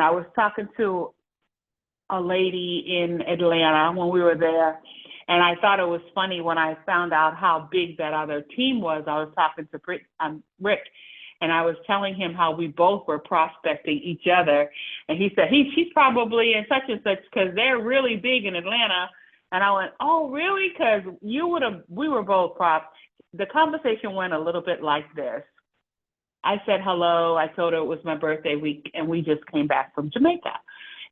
I was talking to a lady in Atlanta when we were there, and I thought it was funny when I found out how big that other team was. I was talking to Rick, and I was telling him how we both were prospecting each other, and he said she's probably in such and such because they're really big in Atlanta. And I went, oh, really? Because we were both prop. The conversation went a little bit like this. I said hello. I told her it was my birthday week, and we just came back from Jamaica.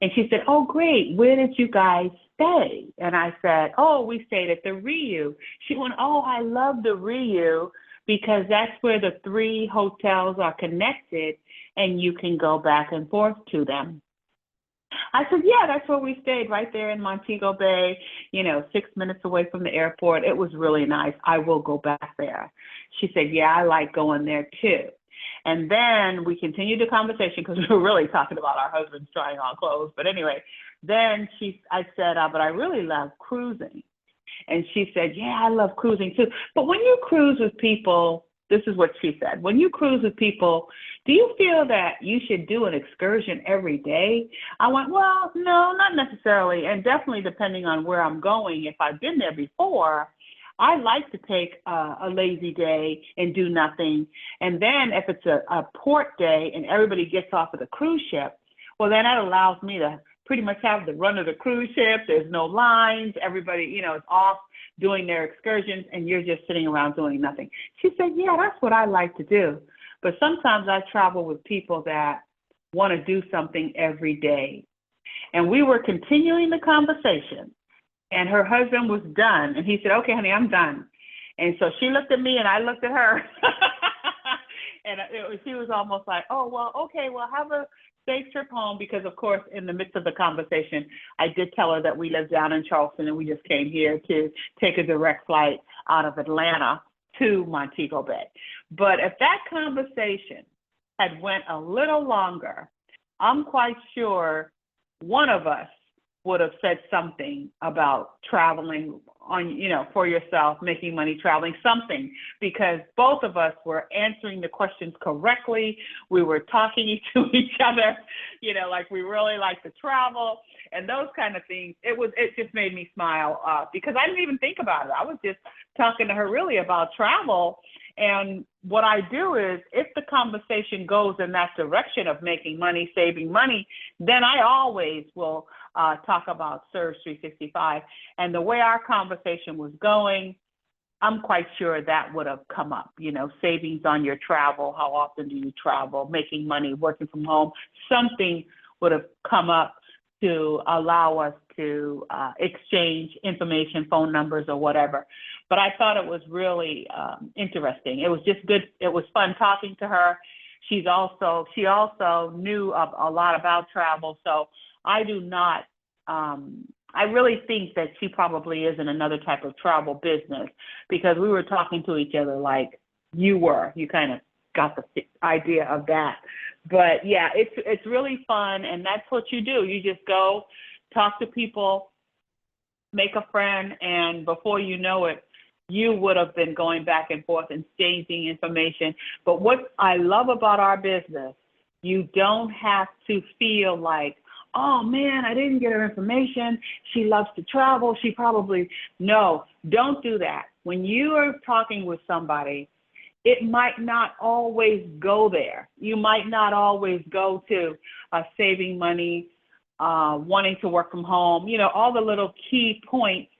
And she said, oh, great. Where did you guys stay? And I said, oh, we stayed at the Rio. She went, oh, I love the Rio because that's where the three hotels are connected, and you can go back and forth to them. I said, yeah, that's where we stayed, right there in Montego Bay, 6 minutes away from the airport. It was really nice. I will go back there. She said, yeah, I like going there too. And then we continued the conversation because we were really talking about our husbands trying on clothes. But anyway, then I said, but I really love cruising. And she said, yeah, I love cruising too. But when you cruise with people, this is what she said. When you cruise with people, do you feel that you should do an excursion every day? I went, well, no, not necessarily. And definitely depending on where I'm going. If I've been there before, I like to take a lazy day and do nothing. And then if it's a port day and everybody gets off of the cruise ship, well, then that allows me to pretty much have the run of the cruise ship. There's no lines. Everybody, is off doing their excursions, and you're just sitting around doing nothing. She said, yeah, that's what I like to do. But sometimes I travel with people that want to do something every day. And we were continuing the conversation. And her husband was done. And he said, okay, honey, I'm done. And so she looked at me and I looked at her. And she was almost like, oh, well, okay, well, have a safe trip home. Because, of course, in the midst of the conversation, I did tell her that we live down in Charleston and we just came here to take a direct flight out of Atlanta to Montego Bay. But if that conversation had went a little longer, I'm quite sure one of us would have said something about traveling on, for yourself, making money traveling, something, because both of us were answering the questions correctly. We were talking to each other, like we really like to travel and those kind of things. It just made me smile because I didn't even think about it. I was just talking to her really about travel. And what I do is, if the conversation goes in that direction of making money, saving money, then I always will talk about Surge 365. And the way our conversation was going, I'm quite sure that would have come up, savings on your travel. How often do you travel? Making money, working from home. Something would have come up to allow us to exchange information, phone numbers or whatever. But I thought it was really interesting. It was just good. It was fun talking to her. She also knew a lot about travel. So I do not, I really think that she probably is in another type of travel business, because we were talking to each other like you were. You kind of got the idea of that. But yeah, it's really fun, and that's what you do. You just go talk to people, make a friend, and before you know it, you would have been going back and forth and exchanging information. But what I love about our business, you don't have to feel like, oh man, I didn't get her information. She loves to travel. No, don't do that. When you are talking with somebody, it might not always go there. You might not always go to saving money, wanting to work from home, all the little key points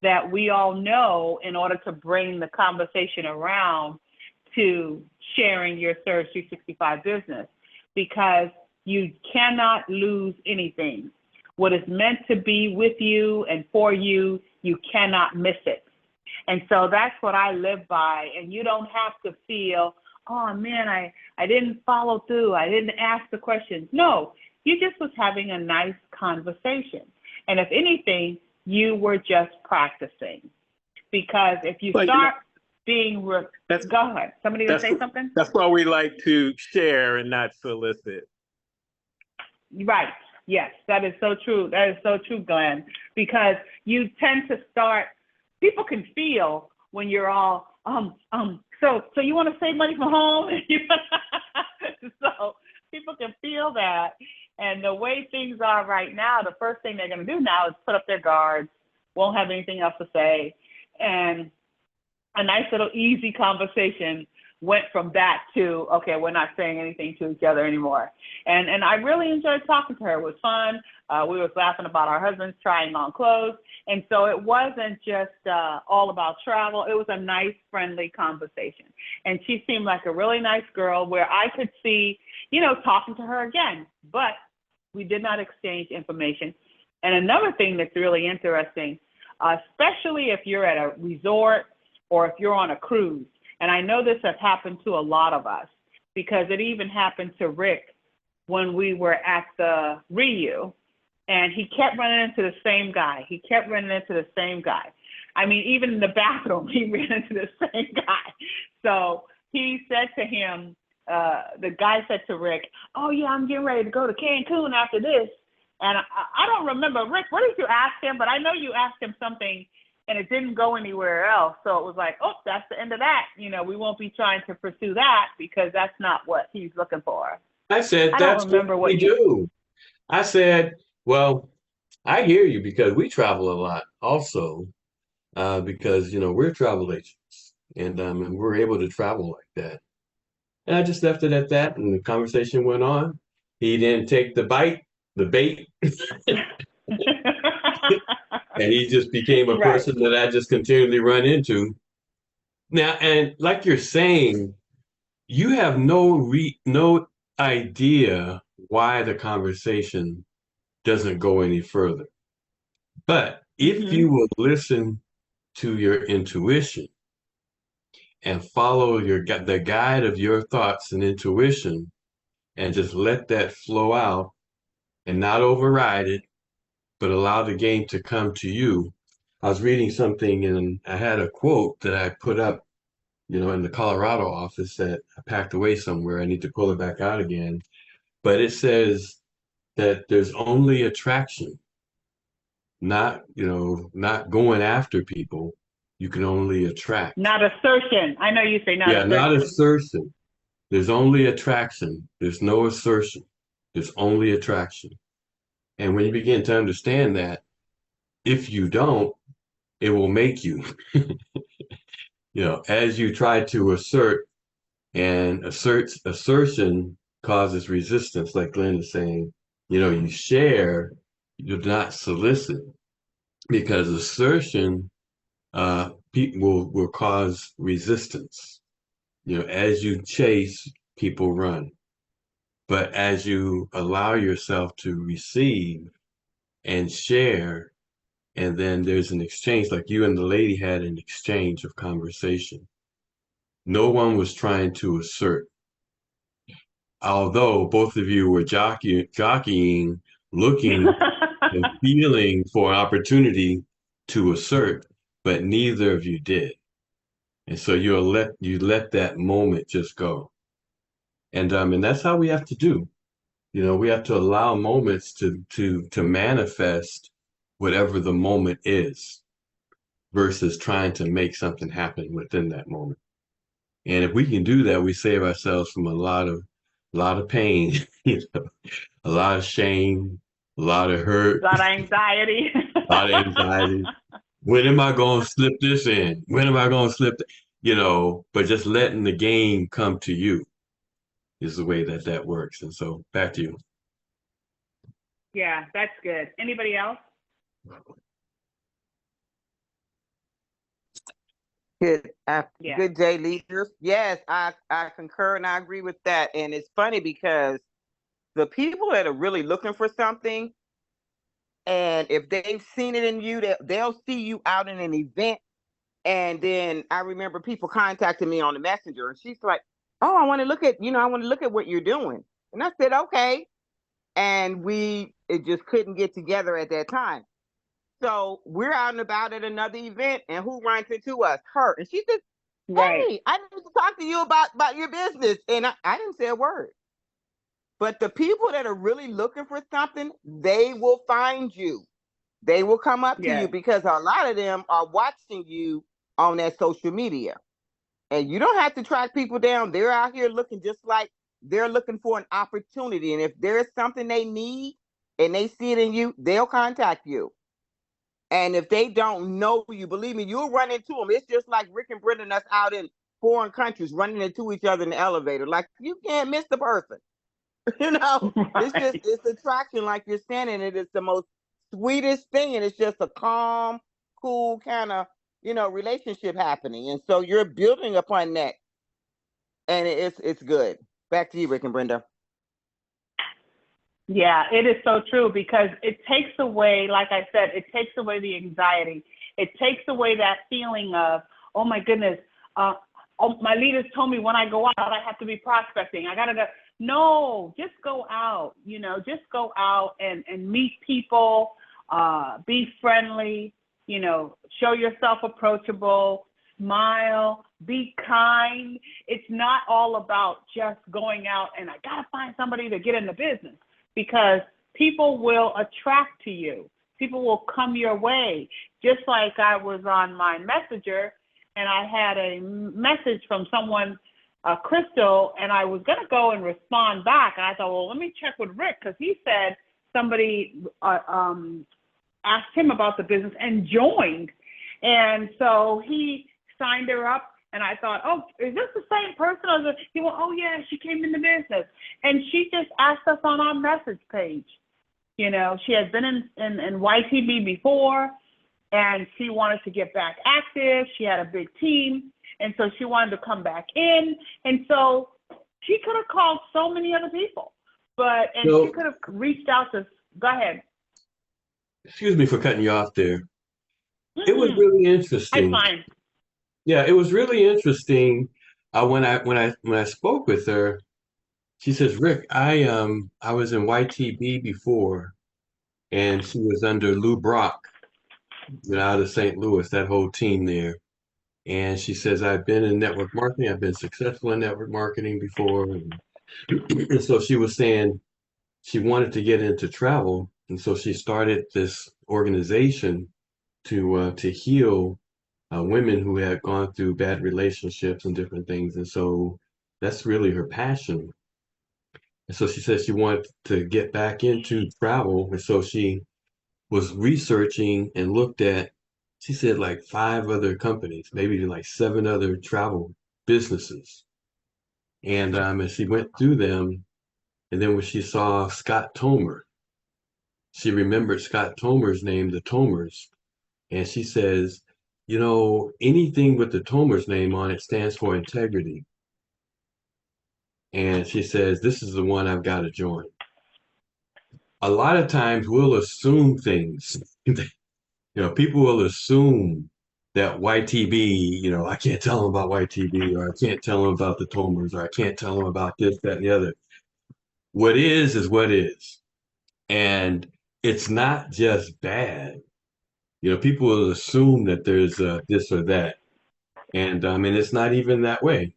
that we all know in order to bring the conversation around to sharing your Surge 365 business, because you cannot lose anything. What is meant to be with you and for you, you cannot miss it. And so that's what I live by. And you don't have to feel, oh man, I didn't follow through. I didn't ask the questions. No, you just was having a nice conversation. And if anything, you were just practicing. Because if you start being, go ahead. Somebody going to say something? That's why we like to share and not solicit. Right. Yes, that is so true. That is so true, Glenn, because you tend to start, people can feel when you're all, so you want to save money from home? People can feel that. And the way things are right now, the first thing they're going to do now is put up their guards, won't have anything else to say. And a nice little easy conversation went from that to, okay, we're not saying anything to each other anymore. And I really enjoyed talking to her. It was fun. We were laughing about our husbands trying on clothes. And so it wasn't just all about travel. It was a nice, friendly conversation. And she seemed like a really nice girl where I could see, talking to her again. But we did not exchange information. And another thing that's really interesting, especially if you're at a resort or if you're on a cruise, and I know this has happened to a lot of us because it even happened to Rick when we were at the Ryu, and he kept running into the same guy. I mean, even in the bathroom, he ran into the same guy. So he said to him, the guy said to Rick, oh, yeah, I'm getting ready to go to Cancun after this. And I don't remember, Rick, what did you ask him? But I know you asked him something and it didn't go anywhere else. So it was like, oh, that's the end of that. We won't be trying to pursue that because that's not what he's looking for. I said, I that's don't remember what we do. I said, well, I hear you because we travel a lot also, because, we're travel agents and we're able to travel like that. And I just left it at that. And the conversation went on. He didn't take the bait, and he just became a Right. person that I just continually run into. Now, and like you're saying, you have no idea why the conversation doesn't go any further. But if you will listen to your intuition and follow the guide of your thoughts and intuition and just let that flow out and not override it, but allow the game to come to you. I was reading something and I had a quote that I put up, in the Colorado office that I packed away somewhere. I need to pull it back out again. But it says that there's only attraction, not going after people. You can only attract. Not assertion. I know you say not assertion. Yeah, not assertion. There's only attraction. There's no assertion. There's only attraction. And when you begin to understand that, if you don't, it will make you. As you try to assert, and assertion causes resistance, like Glenn is saying. You share, you do not solicit, because assertion people will cause resistance. As you chase, people run. But as you allow yourself to receive and share, and then there's an exchange, like you and the lady had an exchange of conversation. No one was trying to assert. Although both of you were jockeying, looking and feeling for an opportunity to assert, but neither of you did. And so you let that moment just go. And that's how we have to do. We have to allow moments to manifest whatever the moment is, versus trying to make something happen within that moment. And if we can do that, we save ourselves from a lot of pain, a lot of shame, a lot of hurt, a lot of anxiety. When am I going to slip this in? When am I going to slip? But just letting the game come to you is the way that works. And so back to you. Yeah, that's good. Anybody else? Good, good day, leaders. Yes, I concur and I agree with that. And it's funny because the people that are really looking for something, and if they've seen it in you, they'll see you out in an event. And then I remember people contacting me on the messenger, and she's like, "Oh, I want to look at what you're doing." And I said, "Okay." And it just couldn't get together at that time. So we're out and about at another event, and who runs into us? Her. And she says, "Hey, Right. I need to talk to you about your business." And I didn't say a word. But the people that are really looking for something, they will find you. They will come up to you because a lot of them are watching you on that social media. And you don't have to track people down. They're out here looking just like they're looking for an opportunity. And if there's something they need and they see it in you, they'll contact you. And if they don't know you, believe me, you'll run into them. It's just like Rick and Brenda that's out in foreign countries running into each other in the elevator. Like, you can't miss the person. It's just, it's attraction, like you're saying, and it is the most sweetest thing. And it's just a calm, cool kind of, relationship happening. And so you're building upon that. And it's good. Back to you, Rick and Brenda. Yeah, it is so true, because it takes away, like I said, it takes away the anxiety. It takes away that feeling of, oh my goodness, oh, my leaders told me when I go out, I have to be prospecting. I got to go. No, just go out, just go out and meet people, be friendly, show yourself approachable, smile, be kind. It's not all about just going out and I got to find somebody to get in the business, because people will attract to you. People will come your way. Just like I was on my messenger and I had a message from someone, Crystal, and I was going to go and respond back. And I thought, well, let me check with Rick, because he said somebody asked him about the business and joined. And so he signed her up. And I thought, oh, is this the same person? He went, oh, yeah, she came in the business. And she just asked us on our message page. She had been in YTB before, and she wanted to get back active. She had a big team, and so she wanted to come back in. And so she could have called so many other people, she could have reached out to, go ahead. Excuse me for cutting you off there. Mm-hmm. It was really interesting. I'm fine. Yeah, it was really interesting. When I spoke with her, she says, Rick, I was in YTB before, and she was under Lou Brock, out of St. Louis, that whole team there. And she says, I've been in network marketing. I've been successful in network marketing before. And so she was saying she wanted to get into travel. And so she started this organization to heal women who had gone through bad relationships and different things. And so that's really her passion. And so she said she wanted to get back into travel. And so she was researching and looked at, she said, like 5 other companies, maybe like 7 other travel businesses. And as she went through them, and then when she saw Scott Tomer, she remembered Scott Tomer's name, the Tomers. And she says, anything with the Tomer's name on it stands for integrity. And she says, this is the one I've got to join. A lot of times we'll assume things. People will assume that YTB, I can't tell them about YTB, or I can't tell them about the Tomers, or I can't tell them about this, that, and the other. What is what is. And it's not just bad. People will assume that there's this or that. And it's not even that way,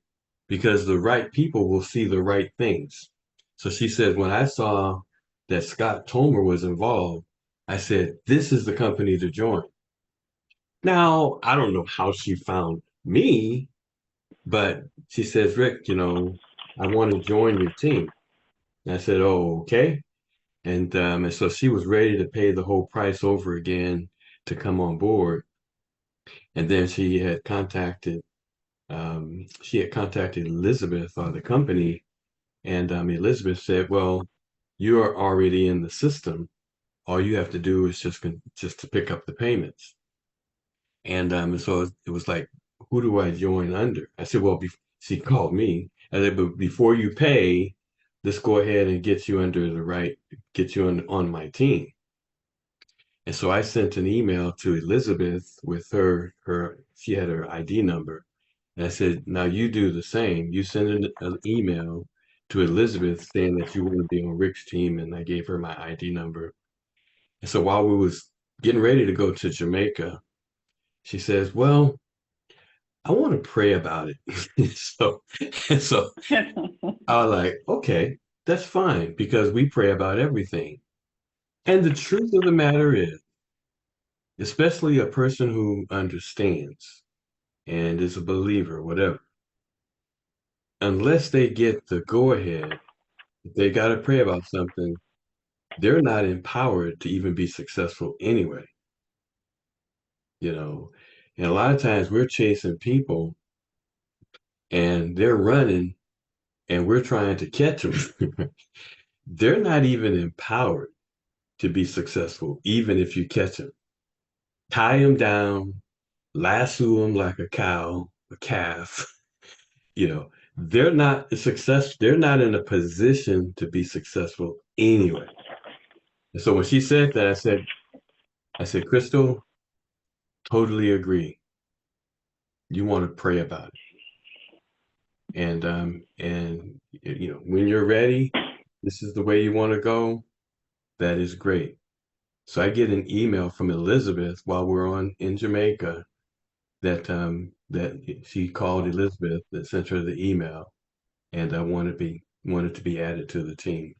because the right people will see the right things. So she said, when I saw that Scott Tomer was involved, I said, this is the company to join. Now, I don't know how she found me, but she says, Rick, I want to join your team. And I said, oh, okay. And so she was ready to pay the whole price over again to come on board. And then she had contacted Elizabeth, the company, and Elizabeth said, well, you are already in the system. All you have to do is just to pick up the payments. And so it was like, who do I join under? I said, well, she called me. I said, but before you pay, let's go ahead and get you on my team. And so I sent an email to Elizabeth with she had her ID number. And I said, now you do the same. You send an email to Elizabeth saying that you want to be on Rick's team. And I gave her my ID number. And so while we was getting ready to go to Jamaica, she says, well, I want to pray about it. so I was like, okay, that's fine, because we pray about everything. And the truth of the matter is, especially a person who understands and is a believer, whatever, unless they get the go ahead, if they got to pray about something, they're not empowered to even be successful anyway, you know. And a lot of times we're chasing people and they're running and we're trying to catch them. They're not even empowered to be successful, even if you catch them. Tie them down, lasso them like a cow, a calf, you know. They're not in a position to be successful anyway. And so when she said that, I said, Crystal, totally agree. You want to pray about it. And you know, when you're ready, this is the way you want to go. That is great. So I get an email from Elizabeth while we're on in Jamaica that she called Elizabeth that sent her the email and I wanted to be added to the team.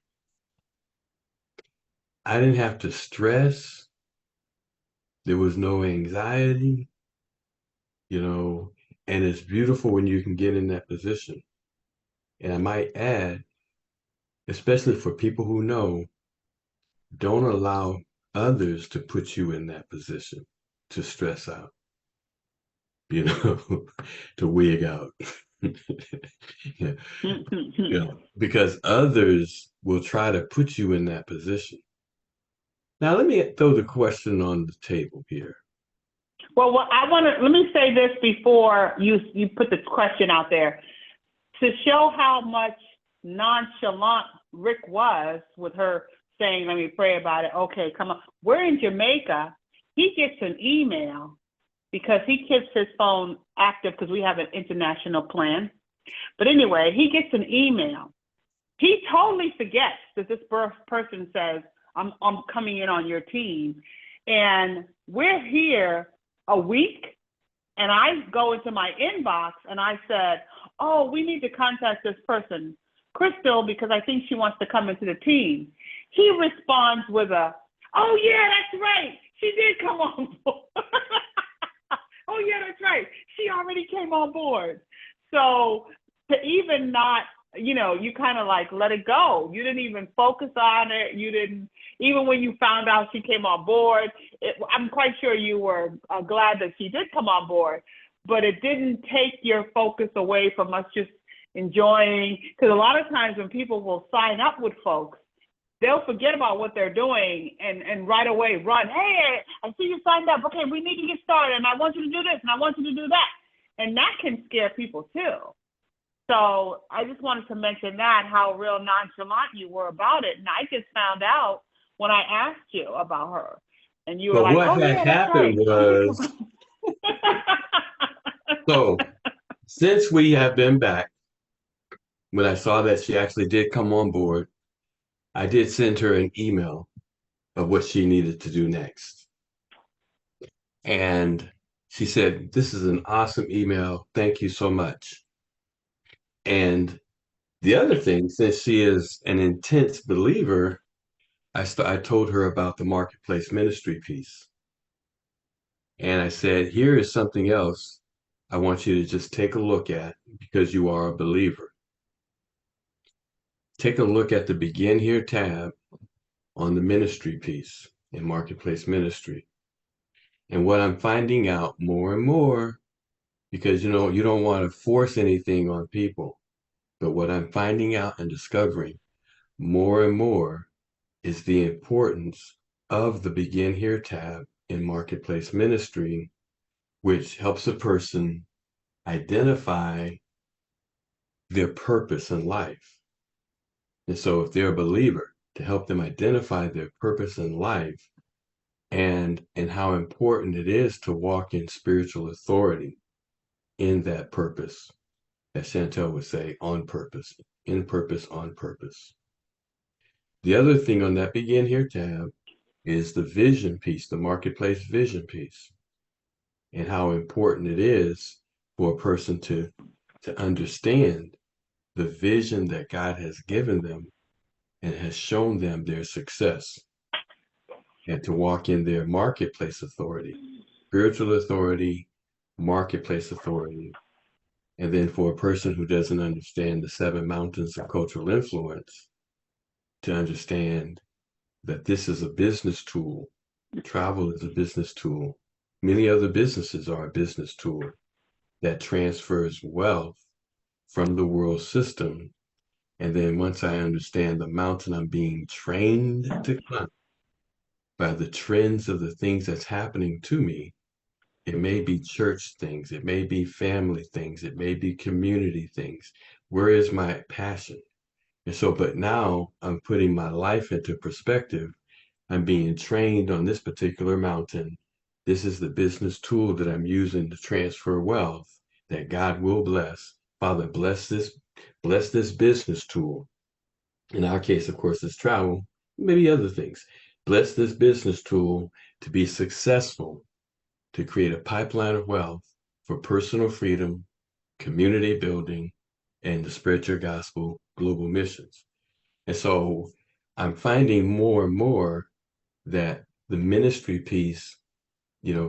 I didn't have to stress. There was no anxiety, you know, and it's beautiful when you can get in that position. And I might add, especially for people who know, don't allow others to put you in that position to stress out, you know, to wig out. Yeah. You know, because others will try to put you in that position. Now, let me throw the question on the table here. Well, let me say this before you put the question out there to show how much nonchalant Rick was with her saying, let me pray about it. Okay, come on. We're in Jamaica. He gets an email because he keeps his phone active because we have an international plan. But anyway, he gets an email. He totally forgets that this person says, I'm coming in on your team. And we're here a week, and I go into my inbox and I said, oh, we need to contact this person, Crystal, because I think she wants to come into the team. He responds with oh, yeah, that's right. She did come on board. Oh, yeah, that's right. She already came on board. So to even not, you kind of like let it go. You didn't even focus on it. You didn't, even when you found out she came on board, I'm quite sure you were glad that she did come on board, but it didn't take your focus away from us just enjoying, because a lot of times when people will sign up with folks, they'll forget about what they're doing and right away run, hey, I see you signed up. Okay, we need to get started, and I want you to do this, and I want you to do that. And that can scare people too. So I just wanted to mention that, how real nonchalant you were about it. And I just found out when I asked you about her. And you were But like, what oh, had yeah, that's happened right. was, so since we have been back, when I saw that she actually did come on board, I did send her an email of what she needed to do next. And she said, this is an awesome email. Thank you so much. And the other thing, since she is an intense believer, I told her about the marketplace ministry piece. And I said, here is something else I want you to just take a look at because you are a believer. Take a look at the Begin Here tab on the ministry piece in marketplace ministry. And what I'm finding out more and more, because you don't want to force anything on people, but what I'm finding out and discovering more and more is the importance of the Begin Here tab in marketplace ministry, which helps a person identify their purpose in life. And so if they're a believer, to help them identify their purpose in life and how important it is to walk in spiritual authority in that purpose, as Chantel would say, on purpose, in purpose, on purpose. The other thing on that Begin Here tab is the vision piece, the marketplace vision piece, and how important it is for a person to understand the vision that God has given them and has shown them their success, and to walk in their marketplace authority, spiritual authority, marketplace authority, And then for a person who doesn't understand the 7 mountains of cultural influence, to understand that this is a business tool. Travel is a business tool. Many other businesses are a business tool that transfers wealth from the world system. And then once I understand the mountain I'm being trained to climb by the trends of the things that's happening to me, it may be church things, it may be family things, it may be community things. Where is my passion? And so, but now I'm putting my life into perspective. I'm being trained on this particular mountain. This is the business tool that I'm using to transfer wealth that God will bless. Father, bless this business tool. In our case, of course, it's travel, maybe other things. Bless this business tool to be successful, to create a pipeline of wealth for personal freedom, community building, and the spread your gospel global missions. And so I'm finding more and more that the ministry piece,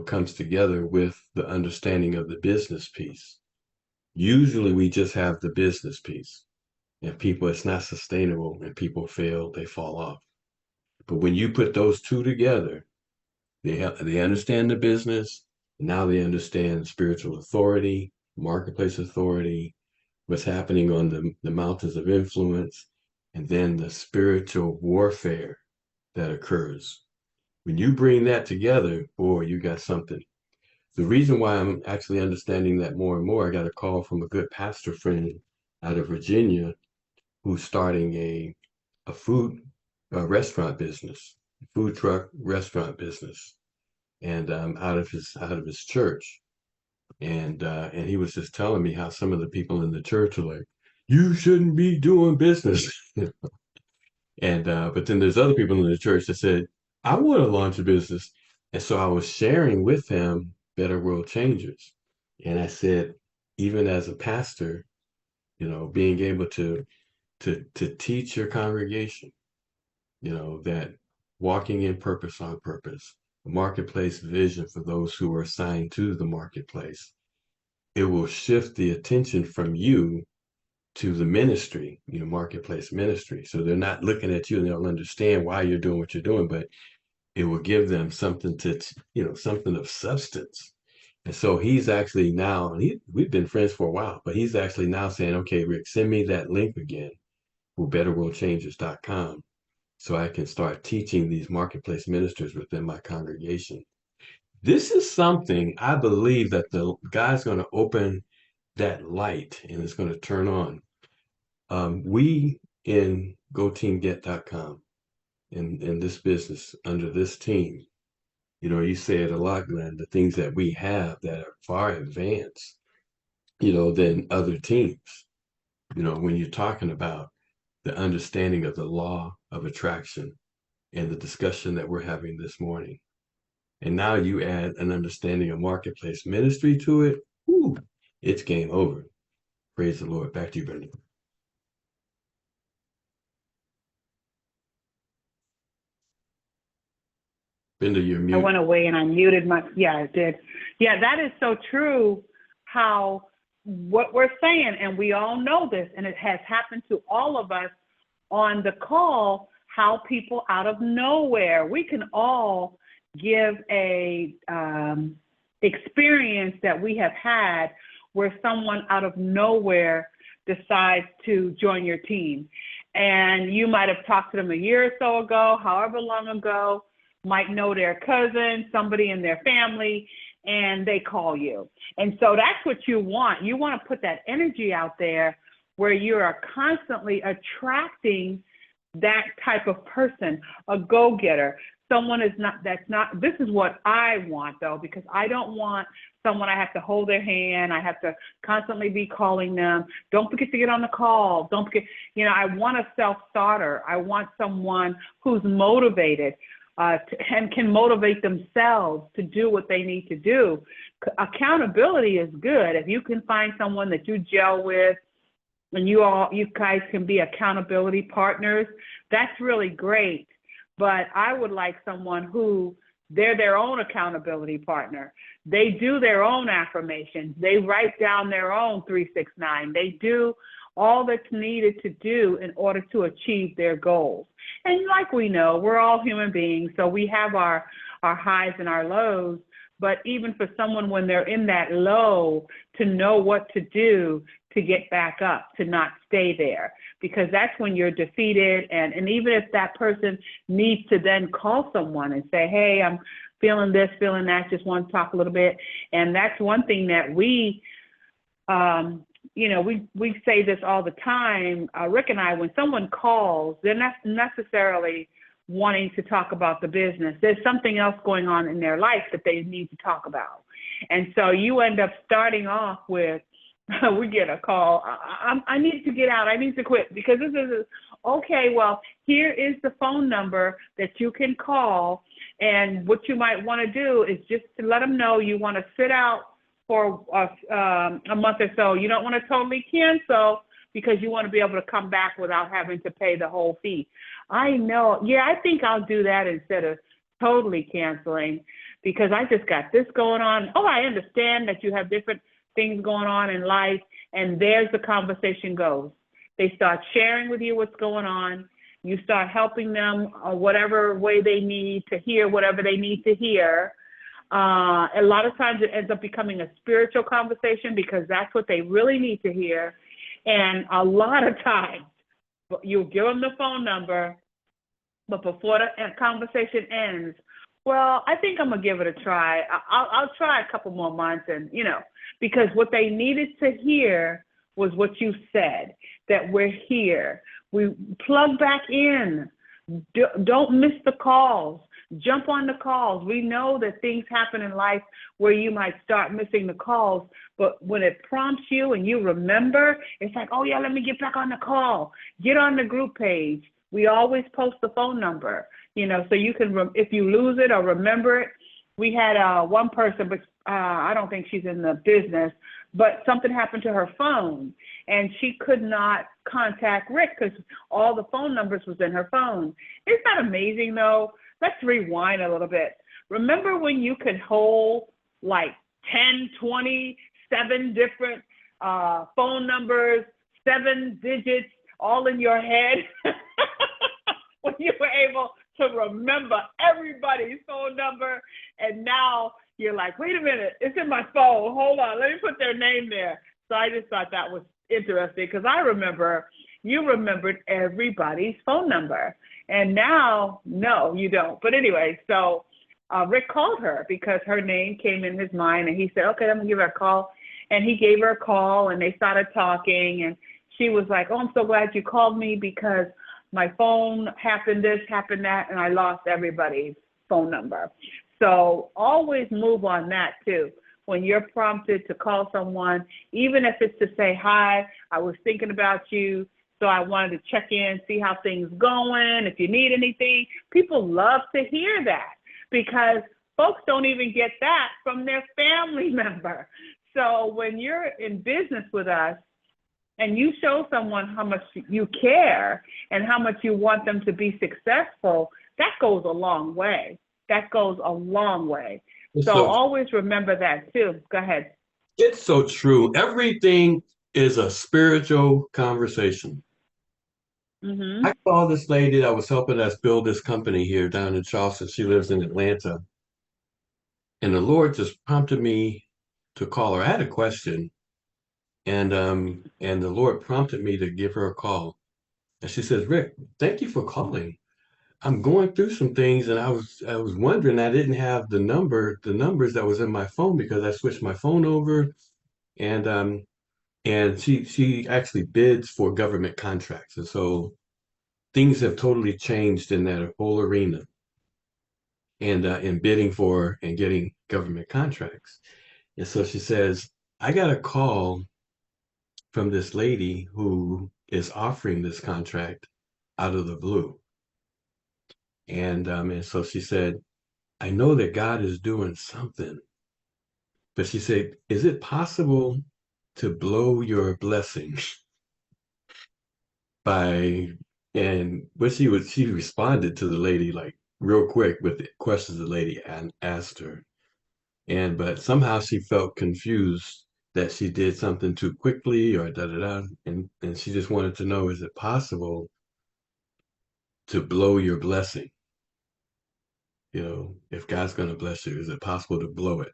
comes together with the understanding of the business piece. Usually we just have the business piece, and people, it's not sustainable, and people fail, they fall off. But when you put those two together, they understand the business. Now they understand spiritual authority, marketplace authority, what's happening on the mountains of influence, and then the spiritual warfare that occurs. When you bring that together, boy, you got something. The reason why I'm actually understanding that more and more, I got a call from a good pastor friend out of Virginia who's starting a food restaurant business, food truck restaurant business, and out of his church. And he was just telling me how some of the people in the church are like, you shouldn't be doing business. And but then there's other people in the church that said, I want to launch a business. And so I was sharing with him Better World Changers. And I said, even as a pastor, being able to teach your congregation, that walking in purpose on purpose, a marketplace vision for those who are assigned to the marketplace, it will shift the attention from you to the ministry, marketplace ministry. So they're not looking at you and they'll understand why you're doing what you're doing, but it will give them something something of substance. And so he's actually now, and we've been friends for a while, but he's actually now saying, okay, Rick, send me that link again for betterworldchangers.com so I can start teaching these marketplace ministers within my congregation. This is something I believe that the guy's going to open that light and it's going to turn on. We in GoTeamGet.com, in this business, under this team, you say it a lot, Glenn, the things that we have that are far advanced, than other teams. When you're talking about the understanding of the law of attraction and the discussion that we're having this morning. And now you add an understanding of marketplace ministry to it, whew, it's game over. Praise the Lord. Back to you, Brenda. Brenda, you're muted. I went away and I muted yeah, I did. Yeah, that is so true, how what we're saying, and we all know this, and it has happened to all of us on the call, how people out of nowhere, we can all give a experience that we have had where someone out of nowhere decides to join your team. And you might have talked to them a year or so ago, however long ago, might know their cousin, somebody in their family, and they call you. And so that's what you want. You want to put that energy out there where you are constantly attracting that type of person, a go-getter. Someone this is what I want though, because I don't want someone I have to hold their hand. I have to constantly be calling them. Don't forget to get on the call. Don't forget, I want a self-starter. I want someone who's motivated and can motivate themselves to do what they need to do. Accountability is good. If you can find someone that you gel with, and you guys can be accountability partners, that's really great. But I would like someone who They're their own accountability partner. They do their own affirmations. They write down their own 369. They do all that's needed to do in order to achieve their goals. And like we know, we're all human beings, so we have our highs and our lows. But even for someone when they're in that low, to know what to do to get back up, to not stay there, because that's when you're defeated. And even if that person needs to then call someone and say, hey, I'm feeling this, feeling that, just want to talk a little bit. And that's one thing that we say this all the time, Rick and I, when someone calls, they're not necessarily wanting to talk about the business. There's something else going on in their life that they need to talk about. And so you end up starting off with, we get a call, I need to get out, I need to quit, because this is, okay, well, here is the phone number that you can call, and what you might want to do is just to let them know you want to sit out for a month or so. You don't want to totally cancel, because you want to be able to come back without having to pay the whole fee. I know. Yeah, I think I'll do that instead of totally canceling, because I just got this going on. Oh, I understand that you have different things going on in life, and there's the conversation goes. They start sharing with you what's going on. You start helping them whatever way they need to hear whatever they need to hear. A lot of times it ends up becoming a spiritual conversation, because that's what they really need to hear. And a lot of times you give them the phone number, but before the conversation ends, well, I think I'm going to give it a try. I'll try a couple more months, and, because what they needed to hear was what you said, that we're here. We plug back in. Don't miss the calls. Jump on the calls. We know that things happen in life where you might start missing the calls, but when it prompts you and you remember, it's like, oh yeah, let me get back on the call. Get on the group page. We always post the phone number, so you can, if you lose it or remember it. We had one person, but I don't think she's in the business, but something happened to her phone, and she could not contact Rick because all the phone numbers was in her phone. Isn't that amazing, though? Let's rewind a little bit. Remember when you could hold like 10, 20, 7 different phone numbers, 7 digits, all in your head? When you were able to remember everybody's phone number, and now you're like, wait a minute, it's in my phone. Hold on, let me put their name there. So I just thought that was interesting, because I remember you remembered everybody's phone number. And now, no, you don't. But anyway, so Rick called her because her name came in his mind, and he said, okay, I'm going to give her a call. And he gave her a call, and they started talking, and she was like, oh, I'm so glad you called me, because my phone happened this, happened that, and I lost everybody's phone number. So always move on that too. When you're prompted to call someone, even if it's to say, hi, I was thinking about you, so I wanted to check in, see how things going, if you need anything. People love to hear that, because folks don't even get that from their family member. So when you're in business with us and you show someone how much you care and how much you want them to be successful, that goes a long way. That goes a long way. So always remember that too. Go ahead. It's so true. Everything is a spiritual conversation. Mm-hmm. I called this lady that was helping us build this company here down in Charleston. She lives in Atlanta. And the Lord just prompted me to call her. I had a question. And the Lord prompted me to give her a call. And she says, Rick, thank you for calling. I'm going through some things, and I was wondering, I didn't have the numbers that was in my phone, because I switched my phone over, and she actually bids for government contracts, and so things have totally changed in that whole arena, and in bidding for and getting government contracts. And so she says, I got a call from this lady who is offering this contract out of the blue. And so she said, I know that God is doing something. But she said, is it possible to blow your blessing by, and what she responded to the lady like, real quick with the questions the lady asked her. But somehow she felt confused that she did something too quickly or da da da. And she just wanted to know, is it possible to blow your blessing? If God's going to bless you, is it possible to blow it?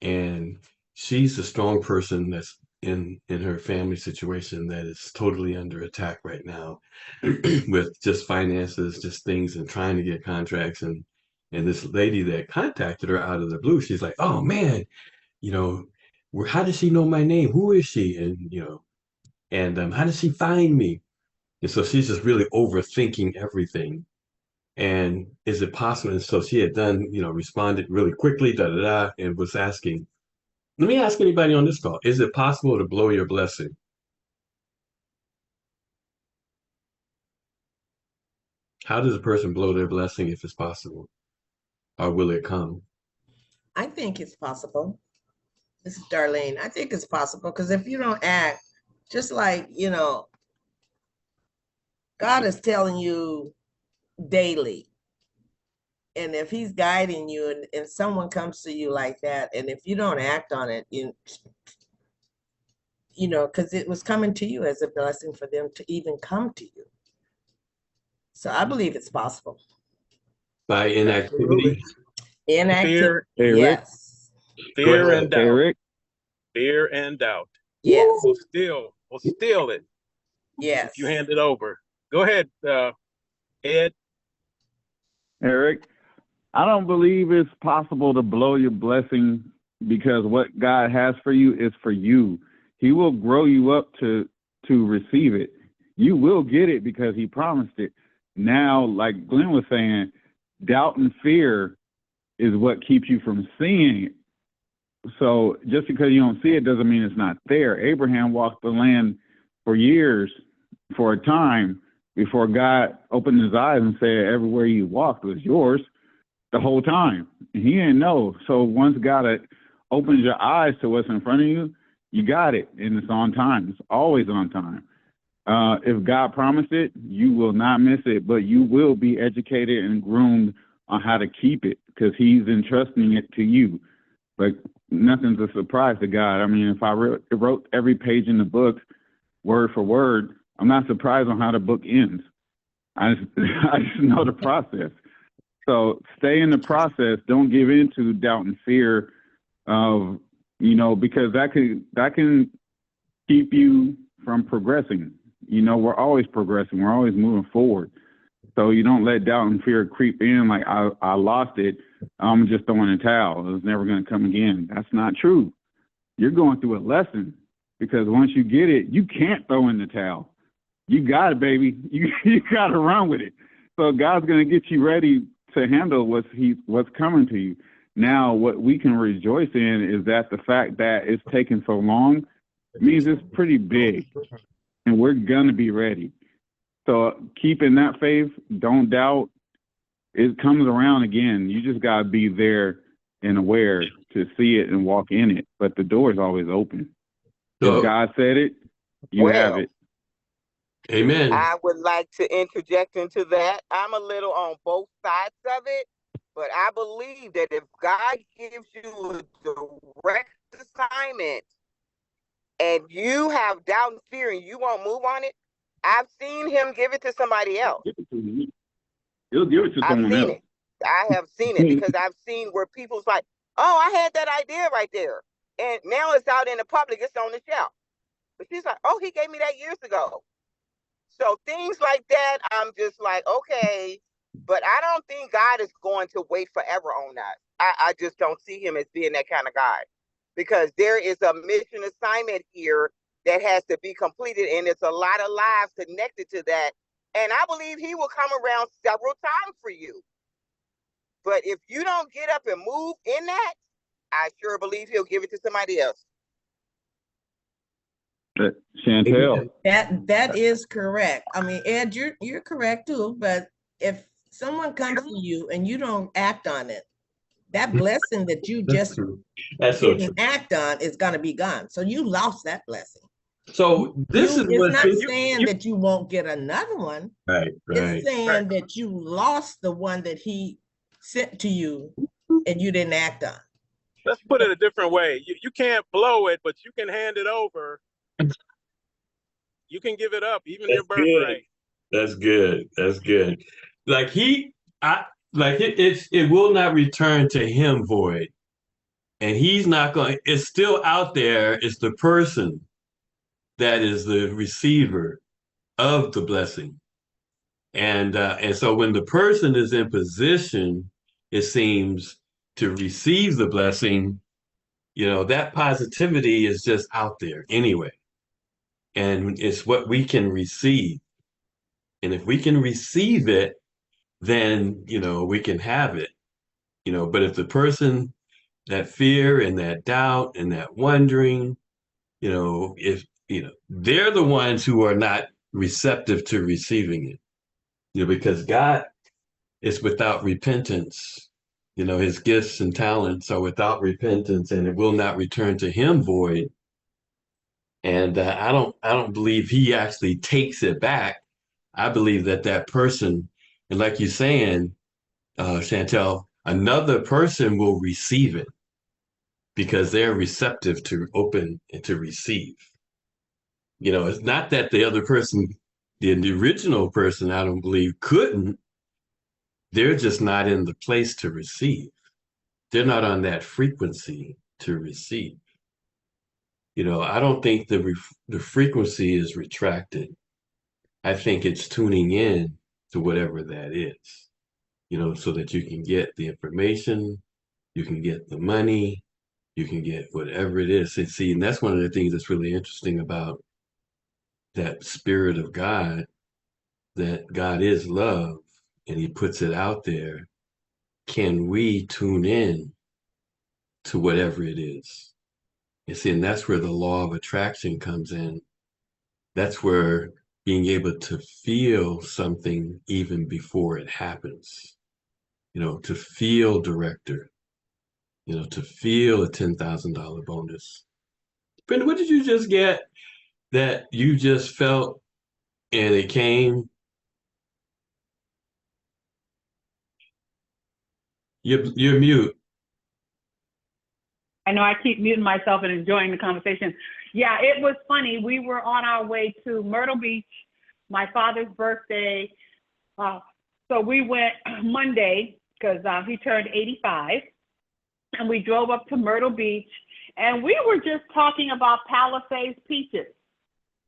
And she's a strong person that's in her family situation that is totally under attack right now with just finances, just things, and trying to get contracts. And this lady that contacted her out of the blue, she's like, oh man, you know how does she know my name? Who is she? And how does she find me? And so she's just really overthinking everything. And is it possible? And so she had done, responded really quickly, da da da, and was asking, let me ask anybody on this call, is it possible to blow your blessing? How does a person blow their blessing if it's possible? Or will it come? I think it's possible. This is Darlene. I think it's possible because if you don't act, just like, God is telling you daily. And if he's guiding you and someone comes to you like that, and if you don't act on it, because it was coming to you as a blessing for them to even come to you. So I believe it's possible. By inactivity? Inactivity, Fear, yes. Fear and doubt. Eric. Fear and doubt. Yes. Will steal it. Yes. If you hand it over. Go ahead, Ed. Eric, I don't believe it's possible to blow your blessing because what God has for you is for you. He will grow you up to receive it. You will get it because he promised it. Now, like Glenn was saying, doubt and fear is what keeps you from seeing it. So just because you don't see it doesn't mean it's not there. Abraham walked the land for years, for a time, before God opened his eyes and said, everywhere you walked was yours the whole time. And he didn't know. So once God opens your eyes to what's in front of you, you got it. And it's on time. It's always on time. If God promised it, you will not miss it, but you will be educated and groomed on how to keep it because he's entrusting it to you. But nothing's a surprise to God. I mean, if I wrote every page in the book word for word, I'm not surprised on how the book ends. I just know the process. So stay in the process. Don't give in to doubt and fear of, because that can keep you from progressing. We're always progressing. We're always moving forward. So you don't let doubt and fear creep in like I lost it. I'm just throwing a towel. It's never going to come again. That's not true. You're going through a lesson because once you get it, you can't throw in the towel. You got it, baby. You got to run with it. So God's going to get you ready to handle what's coming to you. Now, what we can rejoice in is that the fact that it's taken so long means it's pretty big, and we're going to be ready. So keeping that faith, don't doubt, it comes around again. You just got to be there and aware to see it and walk in it. But the door is always open. If God said it, you have it. Amen. I would like to interject into that. I'm a little on both sides of it, but I believe that if God gives you a direct assignment and you have doubt and fear and you won't move on it, I've seen him give it to somebody else. He'll give it to someone else. I have seen it because I've seen where people's like, oh, I had that idea right there. And now it's out in the public, it's on the shelf. But she's like, oh, he gave me that years ago. So things like that, I'm just like, okay, but I don't think God is going to wait forever on us. I just don't see him as being that kind of guy because there is a mission assignment here that has to be completed, and there's a lot of lives connected to that. And I believe he will come around several times for you. But if you don't get up and move in that, I sure believe he'll give it to somebody else. Chantel. That is correct. I mean, Ed, you're correct too. But if someone comes to you and you don't act on it, that blessing that you just didn't act on is going to be gone. So you lost that blessing. So this is It's what's not saying that you won't get another one. right. It's saying that you lost the one that he sent to you and you didn't act on. Let's put it a different way. You can't blow it, but you can hand it over. You can give it up, even your birthright. That's good. That's good. Like it will not return to him void. And he's not going, it's still out there. It's the person that is the receiver of the blessing. And so when the person is in position, it seems, to receive the blessing, that positivity is just out there anyway. And it's what we can receive. And if we can receive it, then, we can have it. But if the person, that fear and that doubt and that wondering, if, they're the ones who are not receptive to receiving it, because God is without repentance. His gifts and talents are without repentance, and it will not return to him void. And I don't believe he actually takes it back. I believe that person, and like you're saying, Chantel, another person will receive it because they're receptive to open and to receive. It's not that the other person, the original person, I don't believe couldn't. They're just not in the place to receive. They're not on that frequency to receive. I don't think the frequency is retracted. I think it's tuning in to whatever that is, so that you can get the information, you can get the money, you can get whatever it is. And see, and that's one of the things that's really interesting about that spirit of God, that God is love and he puts it out there. Can we tune in to whatever it is? You see, and that's where the law of attraction comes in. That's where being able to feel something even before it happens, to feel director, to feel a $10,000 bonus. Brenda, what did you just get that you just felt and it came? You're mute. I know I keep muting myself and enjoying the conversation. Yeah, it was funny. We were on our way to Myrtle Beach, my father's birthday. So we went Monday because he turned 85. And we drove up to Myrtle Beach. And we were just talking about Palisades peaches,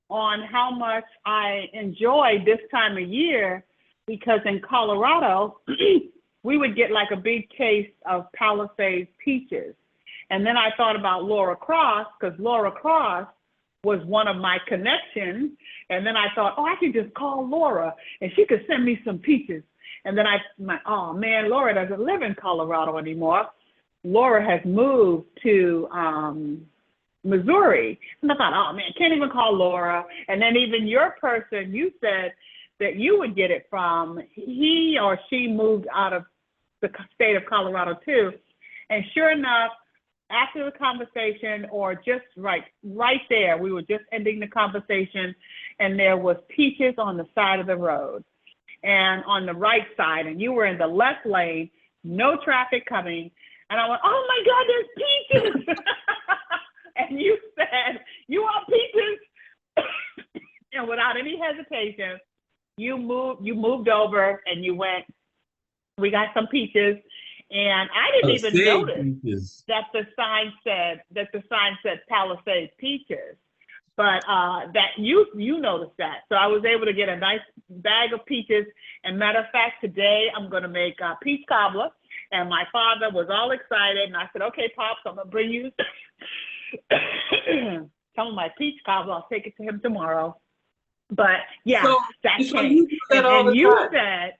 on how much I enjoy this time of year, because in Colorado, we would get like a big case of Palisades peaches. And then I thought about Laura Cross, because Laura Cross was one of my connections. And then I thought, I could just call Laura and she could send me some peaches. And then oh man, Laura doesn't live in Colorado anymore. Laura has moved to Missouri. And I thought, oh man, can't even call Laura. And then even your person, you said that you would get it from, he or she moved out of the state of Colorado too. And sure enough, after the conversation, or just right there, we were just ending the conversation, and there was peaches on the side of the road and on the right side, and you were in the left lane, no traffic coming. And I went, oh my God, there's peaches. And you said, you want peaches? And without any hesitation, you moved over and you went, we got some peaches. And I didn't even notice that the sign said Palisades peaches, but that you noticed that. So I was able to get a nice bag of peaches. And matter of fact, today I'm going to make peach cobbler. And my father was all excited. And I said, okay, Pops, I'm going to bring you some of my peach cobbler. I'll take it to him tomorrow. But yeah, that came. And you said,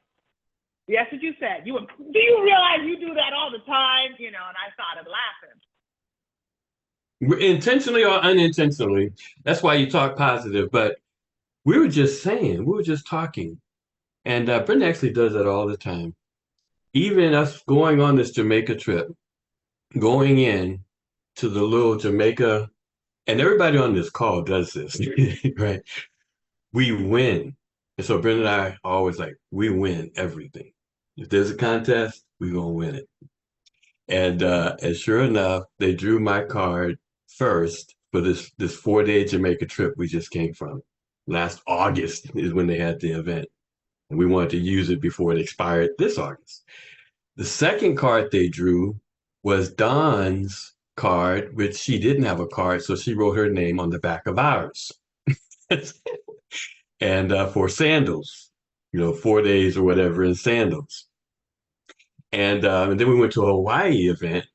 yes, what you said. Do you realize you do that all the time? And I started laughing. Intentionally or unintentionally. That's why you talk positive. But we were just talking. And Brenda actually does that all the time. Even us going on this Jamaica trip, going in to the little Jamaica and everybody on this call does this, right? We win. And so Brenda and I are always like, we win everything. If there's a contest, we're gonna win it. And sure enough, they drew my card first for this 4-day Jamaica trip we just came from. Last August is when they had the event. And we wanted to use it before it expired this August. The second card they drew was Dawn's card, which she didn't have a card, so she wrote her name on the back of ours. And for sandals, 4 days or whatever in sandals. And then we went to a Hawaii event